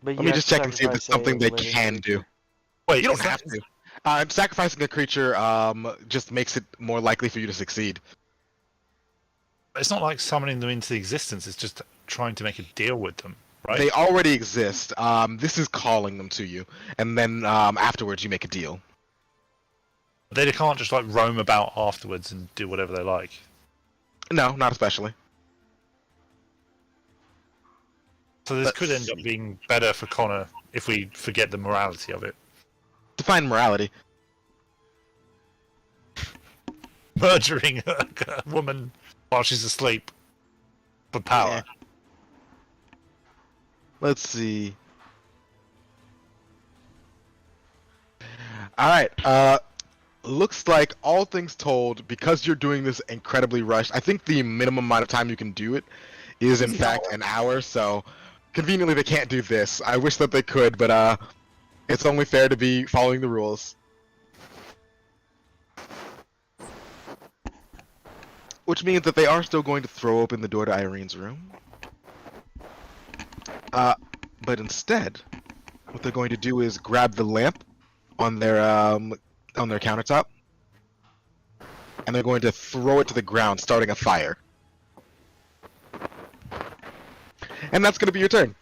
But Let me just check and see if it's something they can do. Wait, You don't is that- have to. Sacrificing a creature just makes it more likely for you to succeed. It's not like summoning them into existence, it's just trying to make a deal with them, right? They already exist. This is calling them to you, and then afterwards you make a deal. They can't just like roam about afterwards and do whatever they like. No, not especially. So this But- could end up being better for Connor if we forget the morality of it. Define morality. Murdering a woman while she's asleep for power. Let's see. Alright, looks like all things told, because you're doing this incredibly rushed, I think the minimum amount of time you can do it is in fact an hour, so conveniently they can't do this. I wish that they could, but it's only fair to be following the rules. Which means that they are still going to throw open the door to Irene's room. But instead, what they're going to do is grab the lamp on their countertop, and they're going to throw it to the ground, starting a fire. And that's going to be your turn.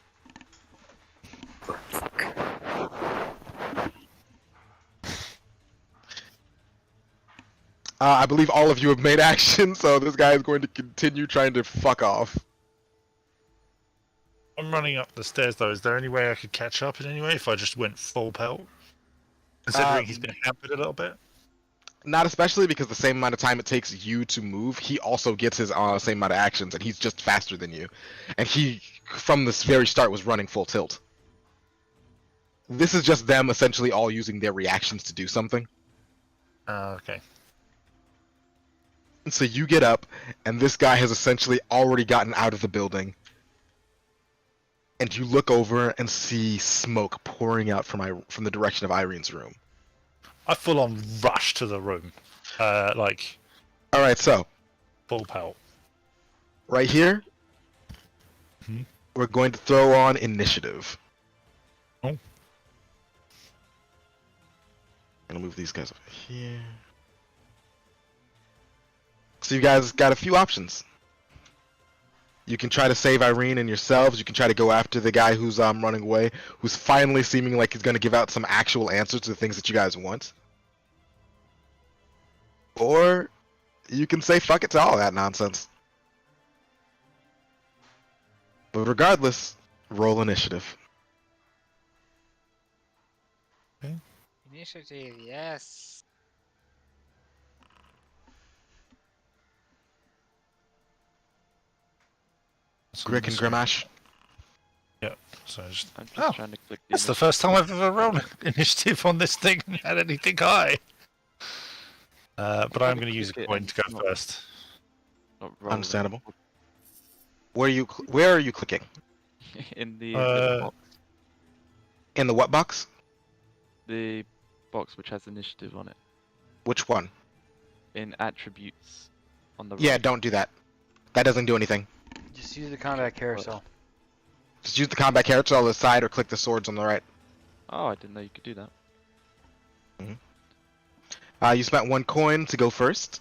I believe all of you have made action, so this guy is going to continue trying to fuck off. I'm running up the stairs though. Is there any way I could catch up in any way if I just went full pelt? Considering he's been hampered a little bit. Not especially, because the same amount of time it takes you to move, he also gets his same amount of actions, and he's just faster than you. And he, from this very start, was running full tilt. This is just them essentially all using their reactions to do something. Okay. And so you get up, and this guy has essentially already gotten out of the building. And you look over and see smoke pouring out from the direction of Irene's room. I full on rush to the room. Like Alright, so, full pelt. right here, Mhm. we're going to throw on initiative. Oh. I'm gonna move these guys over here. So you guys got a few options. You can try to save Irene and yourselves. You can try to go after the guy who's running away, who's finally seeming like he's going to give out some actual answers to the things that you guys want. Or you can say fuck it to all that nonsense. But regardless, roll initiative. Initiative, yes. Grick and Grimash. Yeah, so just... I'm just Oh, trying to click the that's the first time I've ever rolled initiative on this thing and had anything high. But I'm going to use a click it coin and to go it's not- first. not roll it. Understandable. Where are you clicking? In the middle box. In the what box? The box which has initiative on it. Which one? In attributes on the Yeah, right. don't do that. That doesn't do anything. Just use the combat carousel. Just use the combat carousel on the side or click the swords on the right. Oh, I didn't know you could do that. You spent 1 coin to go first.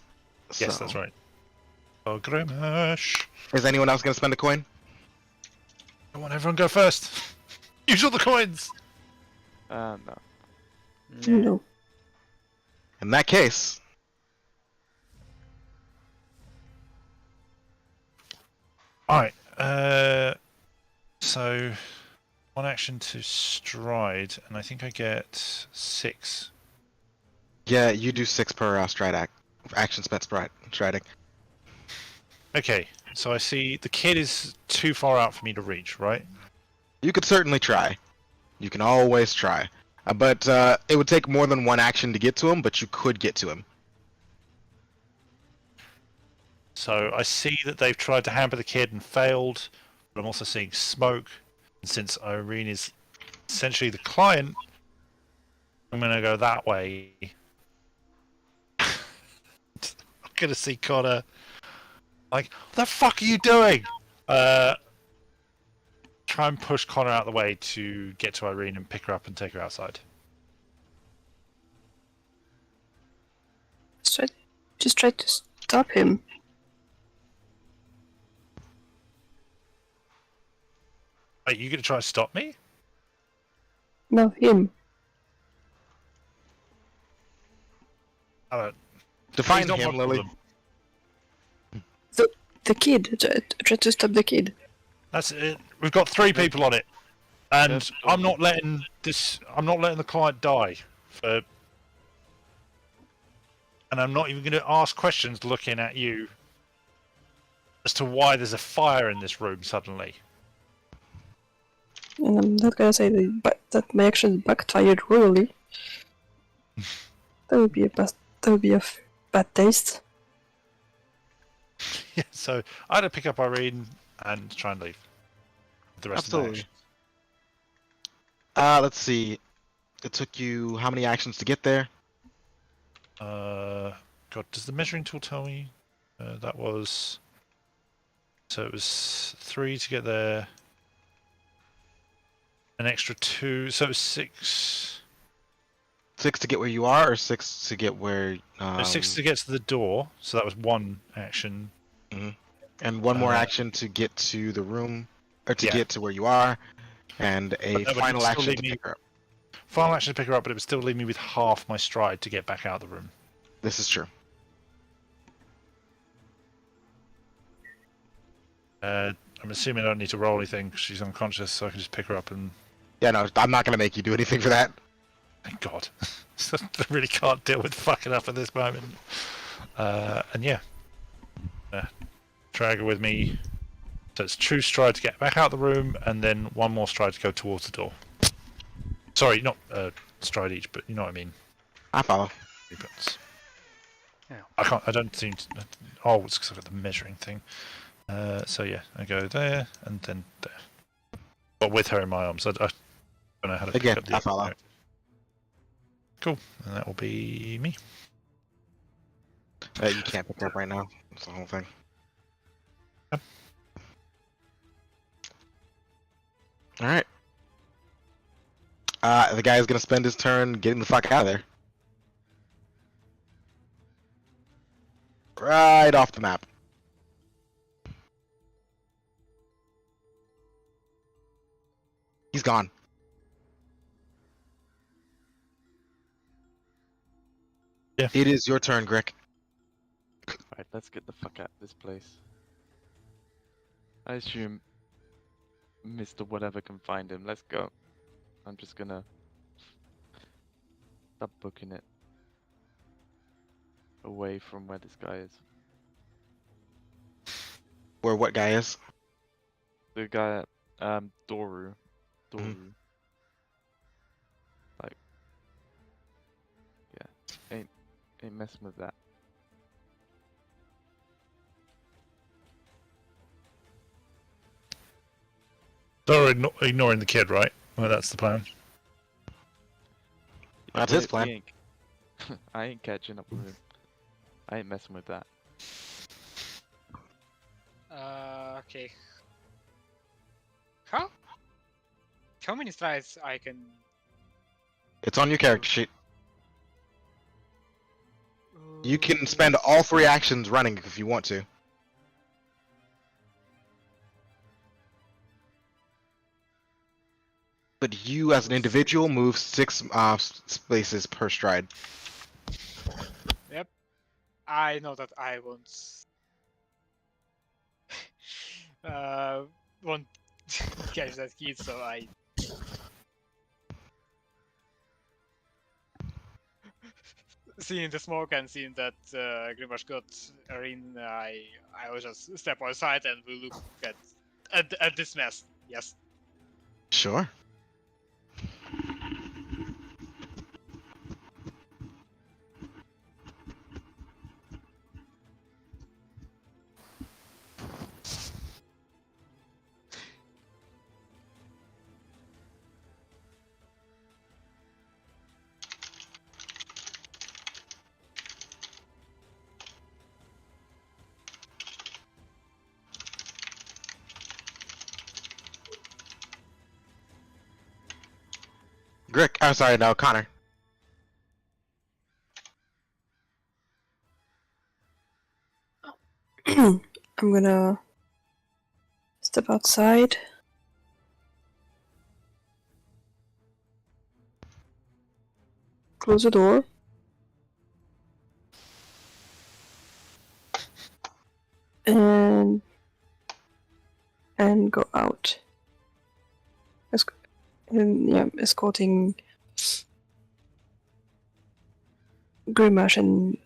Yes, So- that's right. Oh, Grimash. Is anyone else going to spend a coin? I want everyone to go first. Use all the coins. No. No. In that case, Alright, so 1 action to stride, and I think I get 6. yeah, you do 6 per stride action spent striding. Okay, so I see the kid is too far out for me to reach, right? You could certainly try. You can always try. But it would take more than 1 action to get to him, but you could get to him. So I see that they've tried to hamper the kid and failed, but I'm also seeing smoke. And since Irene is essentially the client, I'm going to go that way. I'm going to see Connor. Like, what the fuck are you doing? Try and push Connor out of the way to get to Irene and pick her up and take her outside. Just try to stop him. Wait, you going to try to stop me? No, him. Define He's not him, my Lily. problem. The kid. Try to stop the kid. That's it. We've got 3 people on it, and Yes. I'm not letting this. I'm not letting the client die. And I'm not even going to ask questions looking at you as to why there's a fire in this room suddenly. And I'm not gonna say that my actions backfired royally. That would be a bad taste. Yeah, so I had to pick up Irene and try and leave. The rest Absolutely. of the action. Let's see. It took you how many actions to get there? God, does the measuring tool tell me? That was. So it was 3 to get there. An extra 2, so it was 6. 6 to get where you are, or 6 to get where? 6 to get to the door, so that was 1 action. And 1 more uh, action to get to the room, or to yeah. get to where you are, and a But no, but final it'd still action leave to me- pick her up. Final action to pick her up, but it would still leave me with half my stride to get back out of the room. This is true. I'm assuming I don't need to roll anything 'cause she's unconscious, so I can just pick her up and. Yeah, no, I'm not gonna make you do anything for that. Thank God. I really can't deal with fucking up at this moment. And yeah. Drag her with me. So it's 2 stride to get back out of the room, and then 1 more stride to go towards the door. Sorry, not stride each, but you know what I mean. I follow. But Yeah. I don't seem to. Oh, it's because I've got the measuring thing. So yeah, I go there and then there. But with her in my arms, I don't know how to pick Again, up the I follow. other. Cool, and that will be me. You can't pick her up right now. That's the whole thing. Yep. All right. The guy is gonna spend his turn getting the fuck out of there. Right off the map. He's gone. Yeah. It is your turn, Grick. Right, let's get the fuck out of this place. I assume Mr. Whatever can find him. Let's go. I'm just gonna stop booking it away from where this guy is. Where what guy is? The guy, Doru. Doru. Like, yeah, ain't messing with that. So we're ignoring the kid, right? Well, that's the plan. That's his We plan. ain't- I ain't catching up with him. I ain't messing with that. Okay. How many strides I can? It's on your character sheet. You can spend all 3 actions running if you want to. But you, as an individual, move 6 spaces per stride. Yep. I know that I won't. Won't catch that kid, so I. Seeing the smoke and seeing that Grimash got Erin, I will just step outside and we'll look at this mess. Yes. Sure. Grick, I'm sorry, no, Connor. I'm gonna step outside. Close the door. And go out. Escorting Grimash and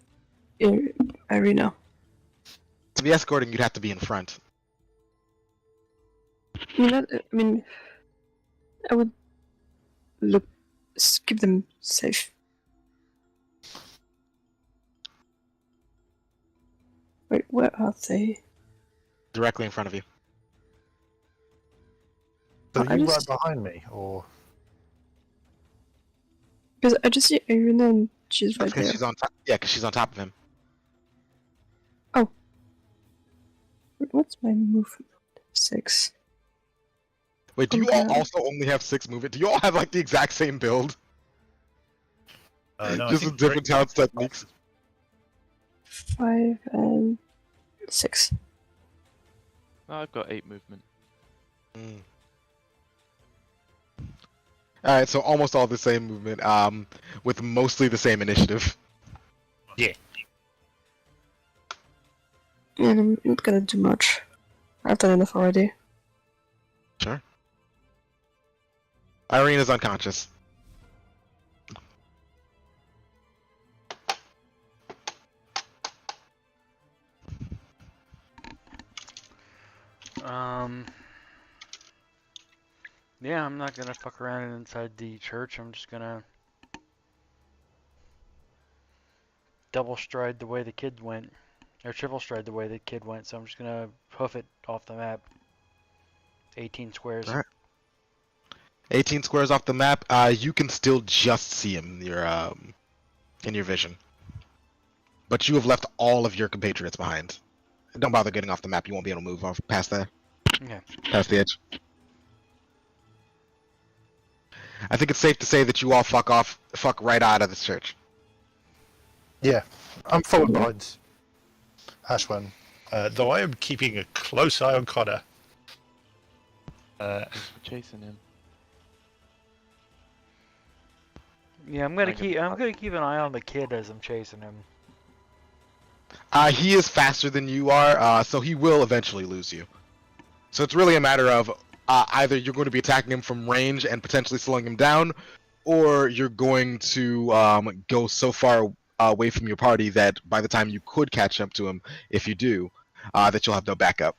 Irina. To be escorting, you'd have to be in front. I would keep them safe. Wait, where are they? Directly in front of you. So I you just- right behind me, or Because I just see Irina and she's That's right there. because she's on top. Yeah, because she's on top of him. What's my movement? 6. Wait, do you all Okay. also only have 6 movement? Do you all have like the exact same build? no? I Just think with different Rick- talent techniques. 5 and 6. Oh, I've got 8 movement. Alright, so almost all the same movement, with mostly the same initiative. And I'm not gonna do much. I've done enough already. Sure. Irina's unconscious. Yeah, I'm not gonna fuck around inside the church. I'm just gonna double stride the way the kid went, or triple stride the way the kid went. So I'm just gonna hoof it off the map. 18 squares. Alright. 18 squares off the map. You can still just see him in your vision. But you have left all of your compatriots behind. Don't bother getting off the map. You won't be able to move off past there. Okay. Past the edge. I think it's safe to say that you all fuck right out of this church. Yeah, I'm following behind Ashwan, though I am keeping a close eye on Connor. We're chasing him. Yeah, I'm gonna I'm keep an eye on the kid as I'm chasing him. He is faster than you are, so he will eventually lose you. So it's really a matter of either you're going to be attacking him from range and potentially slowing him down, or you're going to go so far away from your party that by the time you could catch up to him, if you do, that you'll have no backup.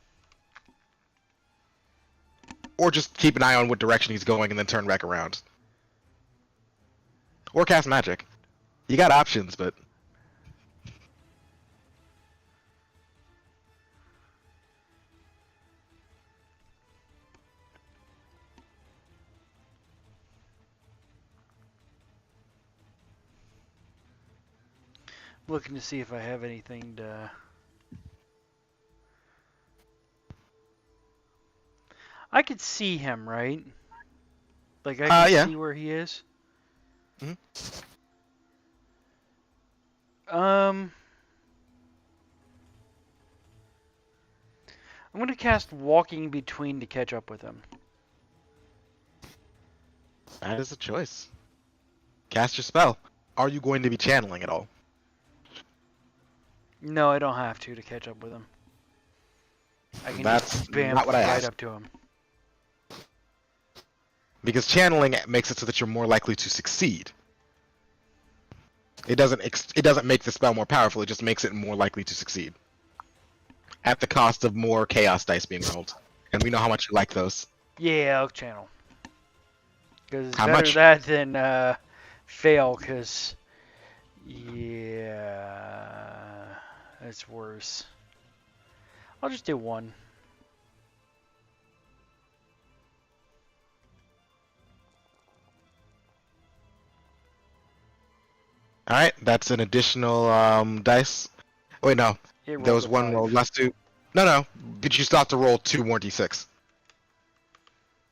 Or just keep an eye on what direction he's going and then turn back around. Or cast magic. You got options, but Looking to see if I have anything to. I could see him, right? Like I can yeah. see where he is. Mhm. I'm gonna cast Walking Between to catch up with him. That is a choice. Cast your spell. Are you going to be channeling at all? No, I don't have to catch up with him. I can That's just spam not what I right asked. up to him. Because channeling makes it so that you're more likely to succeed. It doesn't make the spell more powerful. It just makes it more likely to succeed. At the cost of more chaos dice being rolled, and we know how much you like those. Yeah, I'll channel. Because it's How better much? that than fail. Because yeah, it's worse. I'll just do one. All right, that's an additional dice. Wait, no, It there rolled was a one 5. roll. Let's do. No, but you still have to roll 2 more d6.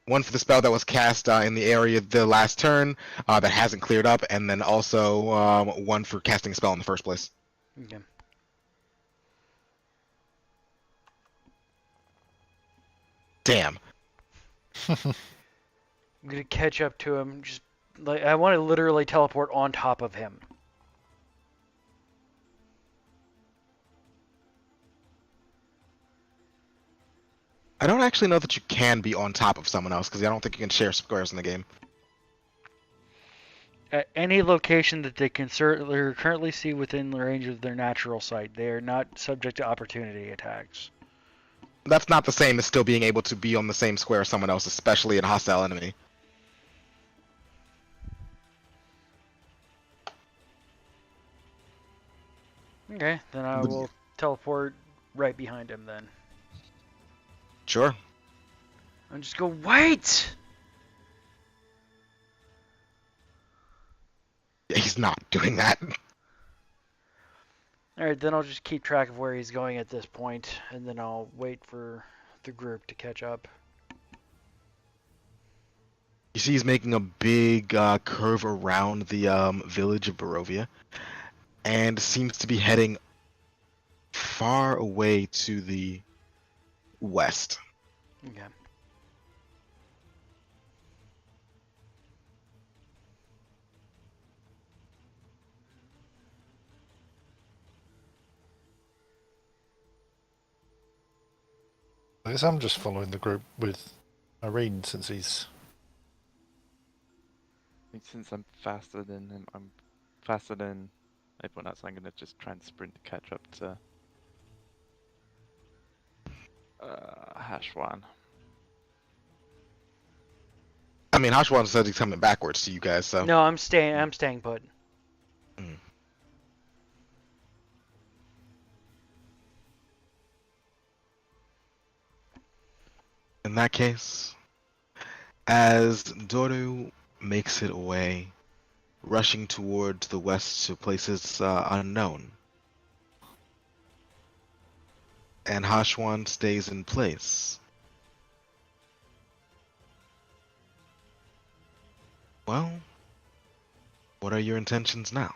One for the spell that was cast in the area the last turn that hasn't cleared up, and then also one for casting a spell in the first place. Okay. Damn. I'm gonna catch up to him. Just like I want to literally teleport on top of him. I don't actually know that you can be on top of someone else because I don't think you can share squares in the game. At any location that they can currently see within the range of their natural sight, they are not subject to opportunity attacks. That's not the same as still being able to be on the same square as someone else, especially a hostile enemy. Okay, then I will teleport right behind him then. Sure. And just go, wait! He's not doing that. Alright, then I'll just keep track of where he's going at this point, and then I'll wait for the group to catch up. You see he's making a big curve around the village of Barovia and seems to be heading far away to the west. Okay. I guess I'm just following the group with Irene since he's. I think since I'm faster than him, I'm faster than everyone else. I'm gonna just try and sprint to catch up to Hashwan. I mean, Hashwan said he's coming backwards to you guys, so. No, I'm staying put. Mm. In that case, as Doru makes it away, rushing towards the west to places unknown, and Hashwan stays in place. Well, what are your intentions now?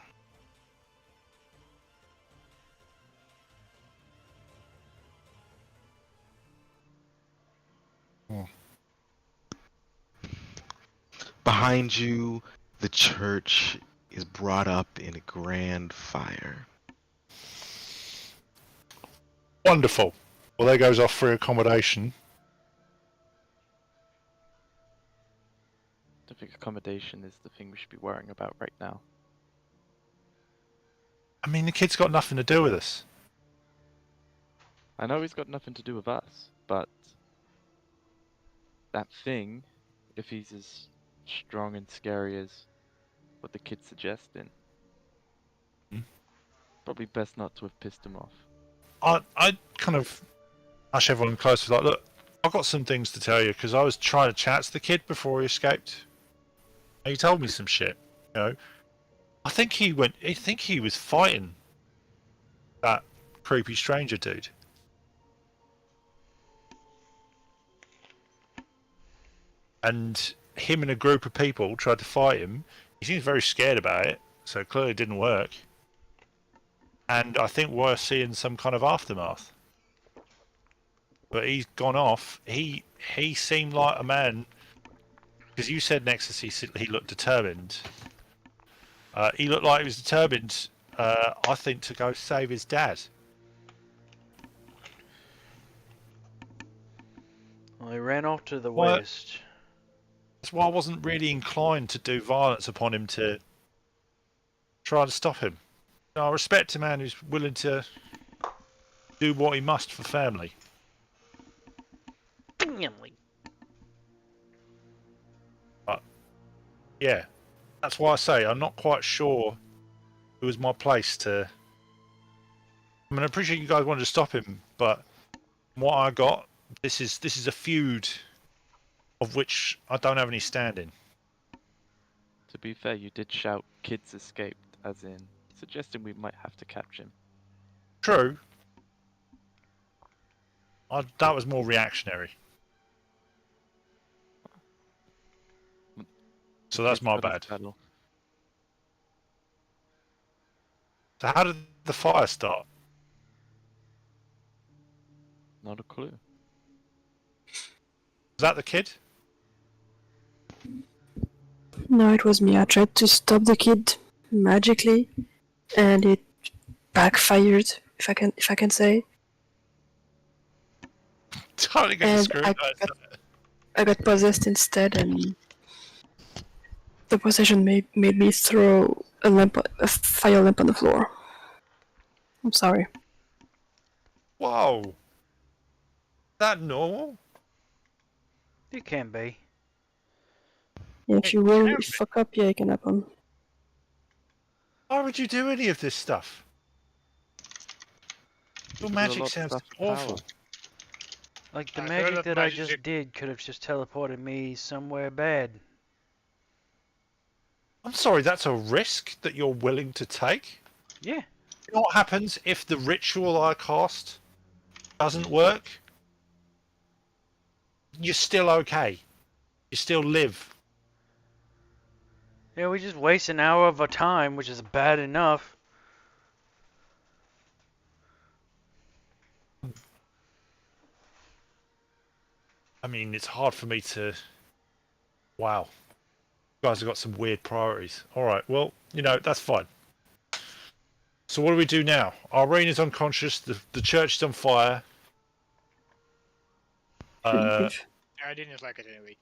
Behind you, the church is brought up in a grand fire. Wonderful. Well, there goes our free accommodation. I think accommodation is the thing we should be worrying about right now. I mean, the kid's got nothing to do with us. I know he's got nothing to do with us, but that thing, if he's as strong and scary as what the kid's suggesting, probably best not to have pissed him off. I kind of hush everyone close. Like, look, I've got some things to tell you because I was trying to chat to the kid before he escaped. And he told me some shit. You know, I think he was fighting that creepy stranger dude. And him and a group of people tried to fight him. He seems very scared about it, so clearly it didn't work. And I think we're seeing some kind of aftermath. But he's gone off. He seemed like a man, because you said Nexus he looked determined. He looked like he was determined, I think, to go save his dad. Well, he ran off to the What? west. That's why I wasn't really inclined to do violence upon him to try to stop him. You know, I respect a man who's willing to do what he must for family. Family. But yeah, that's why I say I'm not quite sure it was my place to. I mean, I appreciate you guys wanted to stop him, but from what I got, this is a feud of which I don't have any standing. To be fair, you did shout "kids escaped," as in suggesting we might have to catch him. True. That was more reactionary. So that's my bad. Battle. So how did the fire start? Not a clue. Was that the kid? No, it was me. I tried to stop the kid magically, and it backfired. If I can say. Totally gonna And screw I got possessed instead, and the possession made me throw a fire lamp on the floor. I'm sorry. Whoa. That normal? It can be. Yeah, if you really fuck up, yeah, it can happen. Why would you do any of this stuff? Your Do a magic lot of sounds stuff with awful. power. Like the I heard magic that that I magic- just did could have just teleported me somewhere bad. I'm sorry, that's a risk that you're willing to take? Yeah. You know what happens if the ritual I cast doesn't work? You're still okay. You still live. Yeah, we just waste an hour of our time, which is bad enough. I mean, it's hard for me to... Wow. You guys have got some weird priorities. Alright, well, you know, that's fine. So what do we do now? Our arena's unconscious, the church is on fire. Leave. I didn't like it anyway.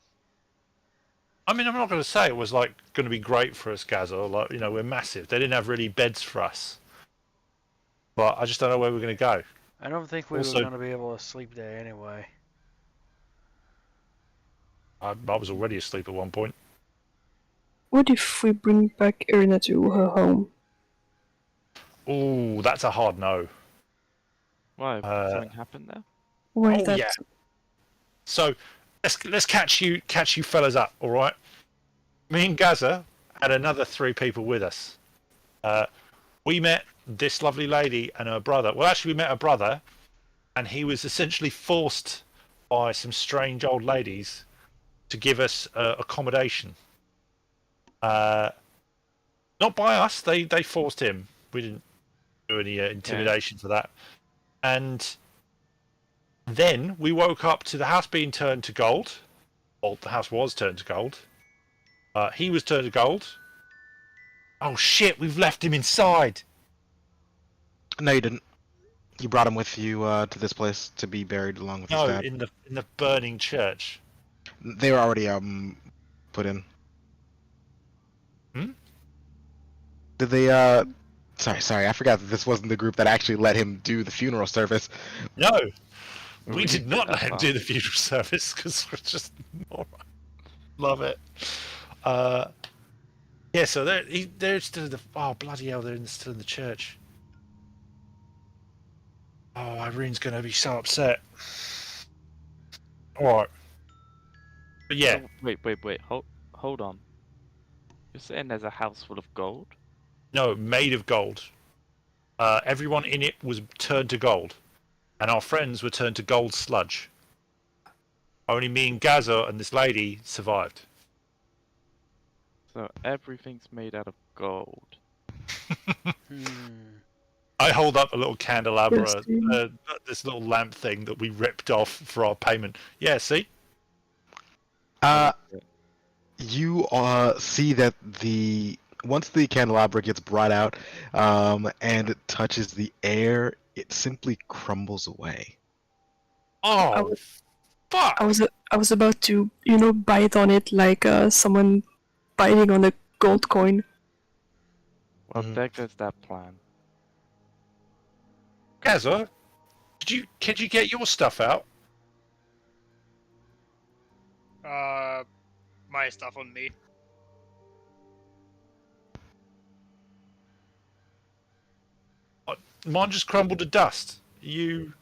I mean, I'm not going to say it was like going to be great for us, Gazo. Like, you know, we're massive. They didn't have really beds for us, but I just don't know where we're going to go. I don't think we Also- were going to be able to sleep there anyway. I was already asleep at one point. What if we bring back Irina to her home? Ooh, that's a hard no. Why? Something happened there? Why is Oh, that? yeah. So let's catch you fellas up, all right? Me and Gaza had another 3 people with us. We met this lovely lady and her brother. Well, actually, we met her brother, and he was essentially forced by some strange old ladies to give us accommodation. Not by us. They forced him. We didn't do any intimidation for that. And then we woke up to the house being turned to gold. Well, the house was turned to gold. He was turned to gold. Oh shit, we've left him inside! No, you didn't. You brought him with you to this place to be buried along with his No, dad. in the burning church. They were already put in. Hmm? Did they sorry, I forgot that this wasn't the group that actually let him do the funeral service. No! We We did didn't not get let that him far. do the funeral service because we're just moron. Love it. Yeah, so they're still in the. Oh, bloody hell, they're still in the church. Oh, Irene's going to be so upset. Alright. But yeah, So, wait. Hold on. You're saying there's a house full of gold? no, made of gold. Everyone in it was turned to gold. And our friends were turned to gold sludge. Only me and Gaza and this lady survived. So everything's made out of gold. I hold up a little candelabra, Interesting. this little lamp thing that we ripped off for our payment. Yeah, see? You see that once the candelabra gets brought out and it touches the air, it simply crumbles away. I Oh, was, fuck! I was about to, bite on it like someone biting on a gold coin. Well, Mhm. there goes that plan. Gaza, could you get your stuff out? My stuff on me. Mine just crumbled to dust. You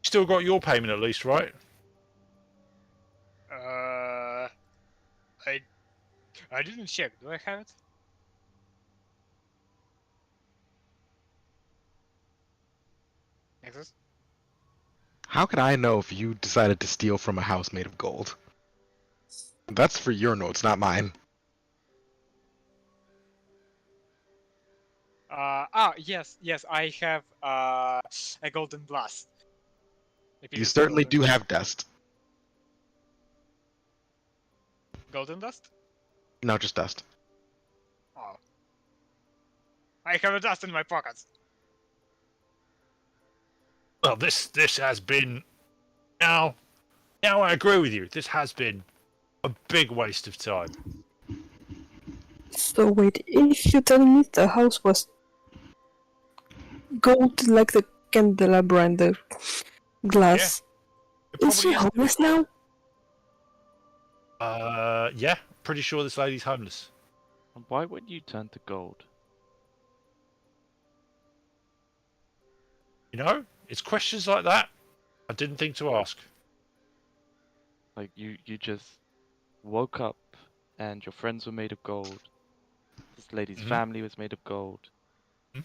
still got your payment at least, right? I didn't check. Do I have it? Nexus? How could I know if you decided to steal from a house made of gold? That's for your notes, not mine. Yes, I have a golden blast. A piece You of certainly golden- do have dust. golden dust. No, just dust. Oh, I have a dust in my pockets. Well, this has been now I agree with you. This has been a big waste of time. So wait, if you're telling me the house was gold like the candelabra and the glass, It is she probably homeless now? Yeah, pretty sure this lady's homeless. And why would you turn to gold? You know, it's questions like that I didn't think to ask. Like you just woke up and your friends were made of gold. This lady's Mhm. family was made of gold. Mhm.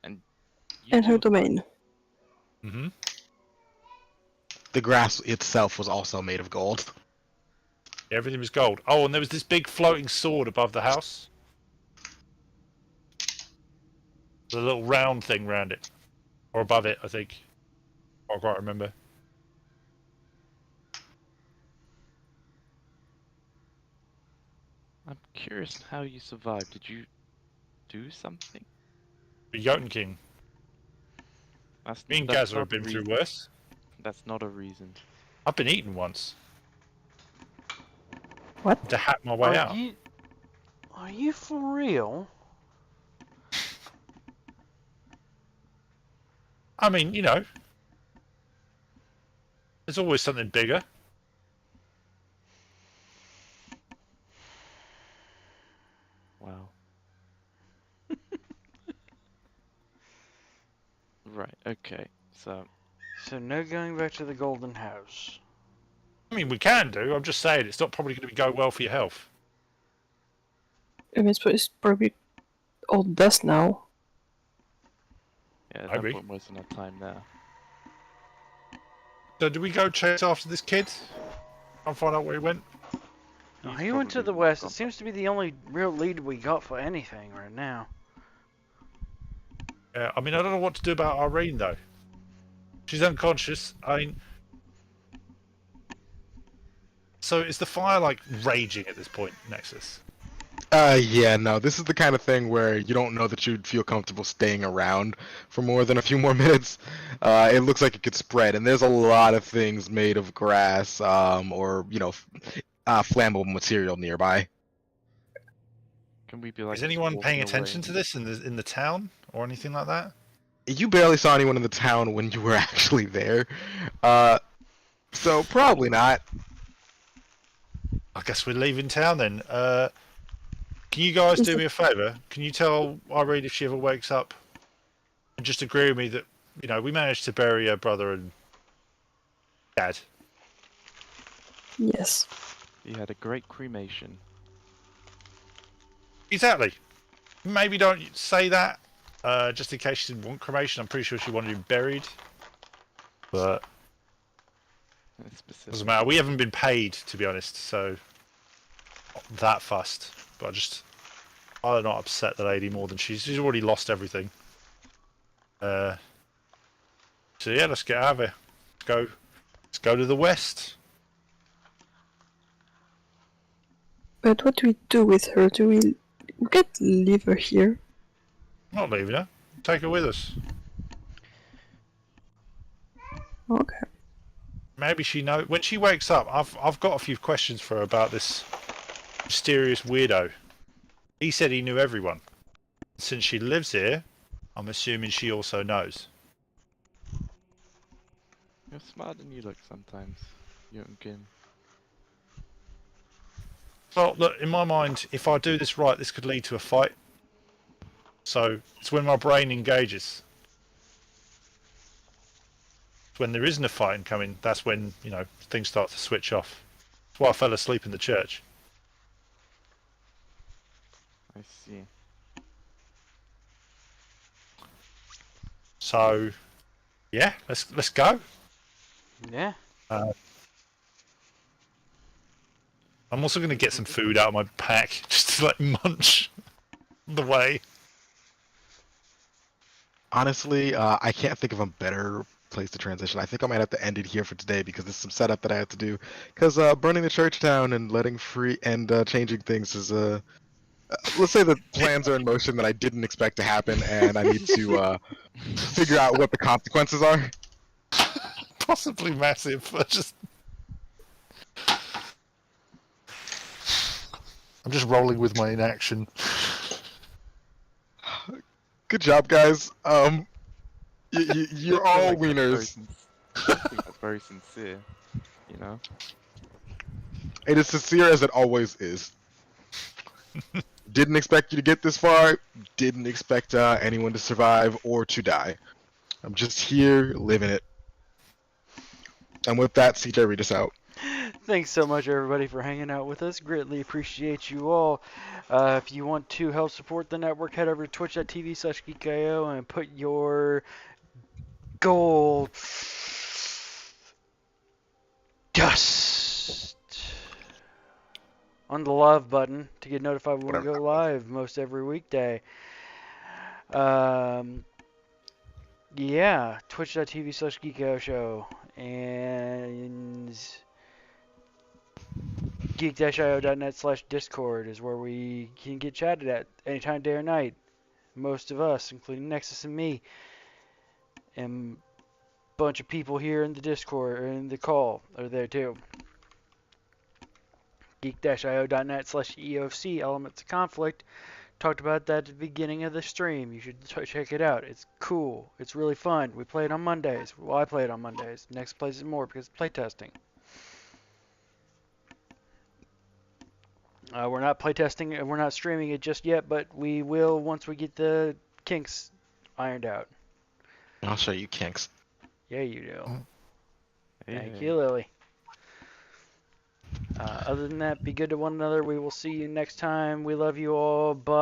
And you And her two- domain. Mm-hmm. The grass itself was also made of gold. Everything was gold. Oh, and there was this big floating sword above the house. The little round thing round it. Or above it, I think. I can't remember. I'm curious how you survived. Did you do something? The Jotun King. Me and That's Gaza have not a been through reason. worse. That's not a reason. I've been eaten once. What? To hack my way out. Are you for real? I mean, you know. There's always something bigger. Wow. Right, okay. So So no going back to the golden house. I mean, we can do. I'm just saying it's not probably going to go well for your health. I mean, it's probably all dust now. yeah, there's I no agree. point wasting our time there. So do we go chase after this kid? And find out where he went? No, He's he went to probably the west. gone It seems to be the only real lead we got for anything right now. Yeah, I mean, I don't know what to do about Irene, though. She's unconscious. I mean... So is the fire, like, raging at this point, Nexus? Yeah, no, this is the kind of thing where you don't know that you'd feel comfortable staying around for more than a few more minutes. It looks like it could spread, and there's a lot of things made of grass, or flammable material nearby. Can we be like Is just anyone paying walking attention away? to this in the town or anything like that? You barely saw anyone in the town when you were actually there, so probably not. I guess we're leaving town then. Can you guys Is do it- me a favour? Can you tell Irene if she ever wakes up and just agree with me that, we managed to bury her brother and dad? Yes. He had a great cremation. Exactly. Maybe don't say that, just in case she didn't want cremation. I'm pretty sure she wanted him buried. But That's specific. doesn't matter. We haven't been paid, to be honest, so not that fussed. But I'll not upset the lady more than she's already lost everything. So yeah, let's get out of here. Let's go to the west. But what do we do with her? Do we can't leave her here? I'm not leaving her. Take her with us. Okay. Maybe she knows when she wakes up. I've got a few questions for her about this mysterious weirdo. He said he knew everyone. Since she lives here, I'm assuming she also knows. You're smarter than you look sometimes, you and Kim. Well, look, in my mind, if I do this right, this could lead to a fight. So it's when my brain engages. It's when there isn't a fight coming. That's when things start to switch off. That's why I fell asleep in the church. I see. So, yeah, let's go. Yeah. I'm also going to get some food out of my pack just to munch the way. Honestly, I can't think of a better place to transition. I think I might have to end it here for today because there's some setup that I have to do. Because burning the church down and letting free and changing things is let's say the plans are in motion that I didn't expect to happen, and I need to figure out what the consequences are. Possibly massive. I'm just rolling with my inaction. Good job, guys. You're all wieners. I think that's very sincere, you know? It is sincere as it always is. Didn't expect you to get this far. Didn't expect anyone to survive or to die. I'm just here living it. And with that, CJ, read us out. Thanks so much, everybody, for hanging out with us. Greatly appreciate you all. If you want to help support the network, head over to twitch.tv/geekio and put your gold dust on the love button to get notified when we go live most every weekday. Yeah, twitch.tv/geekio show and geek-io.net/discord is where we can get chatted at anytime, day or night. Most of us, including Nexus and me, and a bunch of people here in the Discord or in the call are there too. geek-io.net/EOC, Elements of Conflict. Talked about that at the beginning of the stream. You should check it out. It's cool. It's really fun. We play it on Mondays. Well, I play it on Mondays. Next plays it more because it's playtesting. We're not playtesting and we're not streaming it just yet, but we will once we get the kinks ironed out. I'll show you kinks. Yeah, you do. Hey, Thank hey. you, Lily. Other than that, be good to one another. We will see you next time. We love you all. Bye.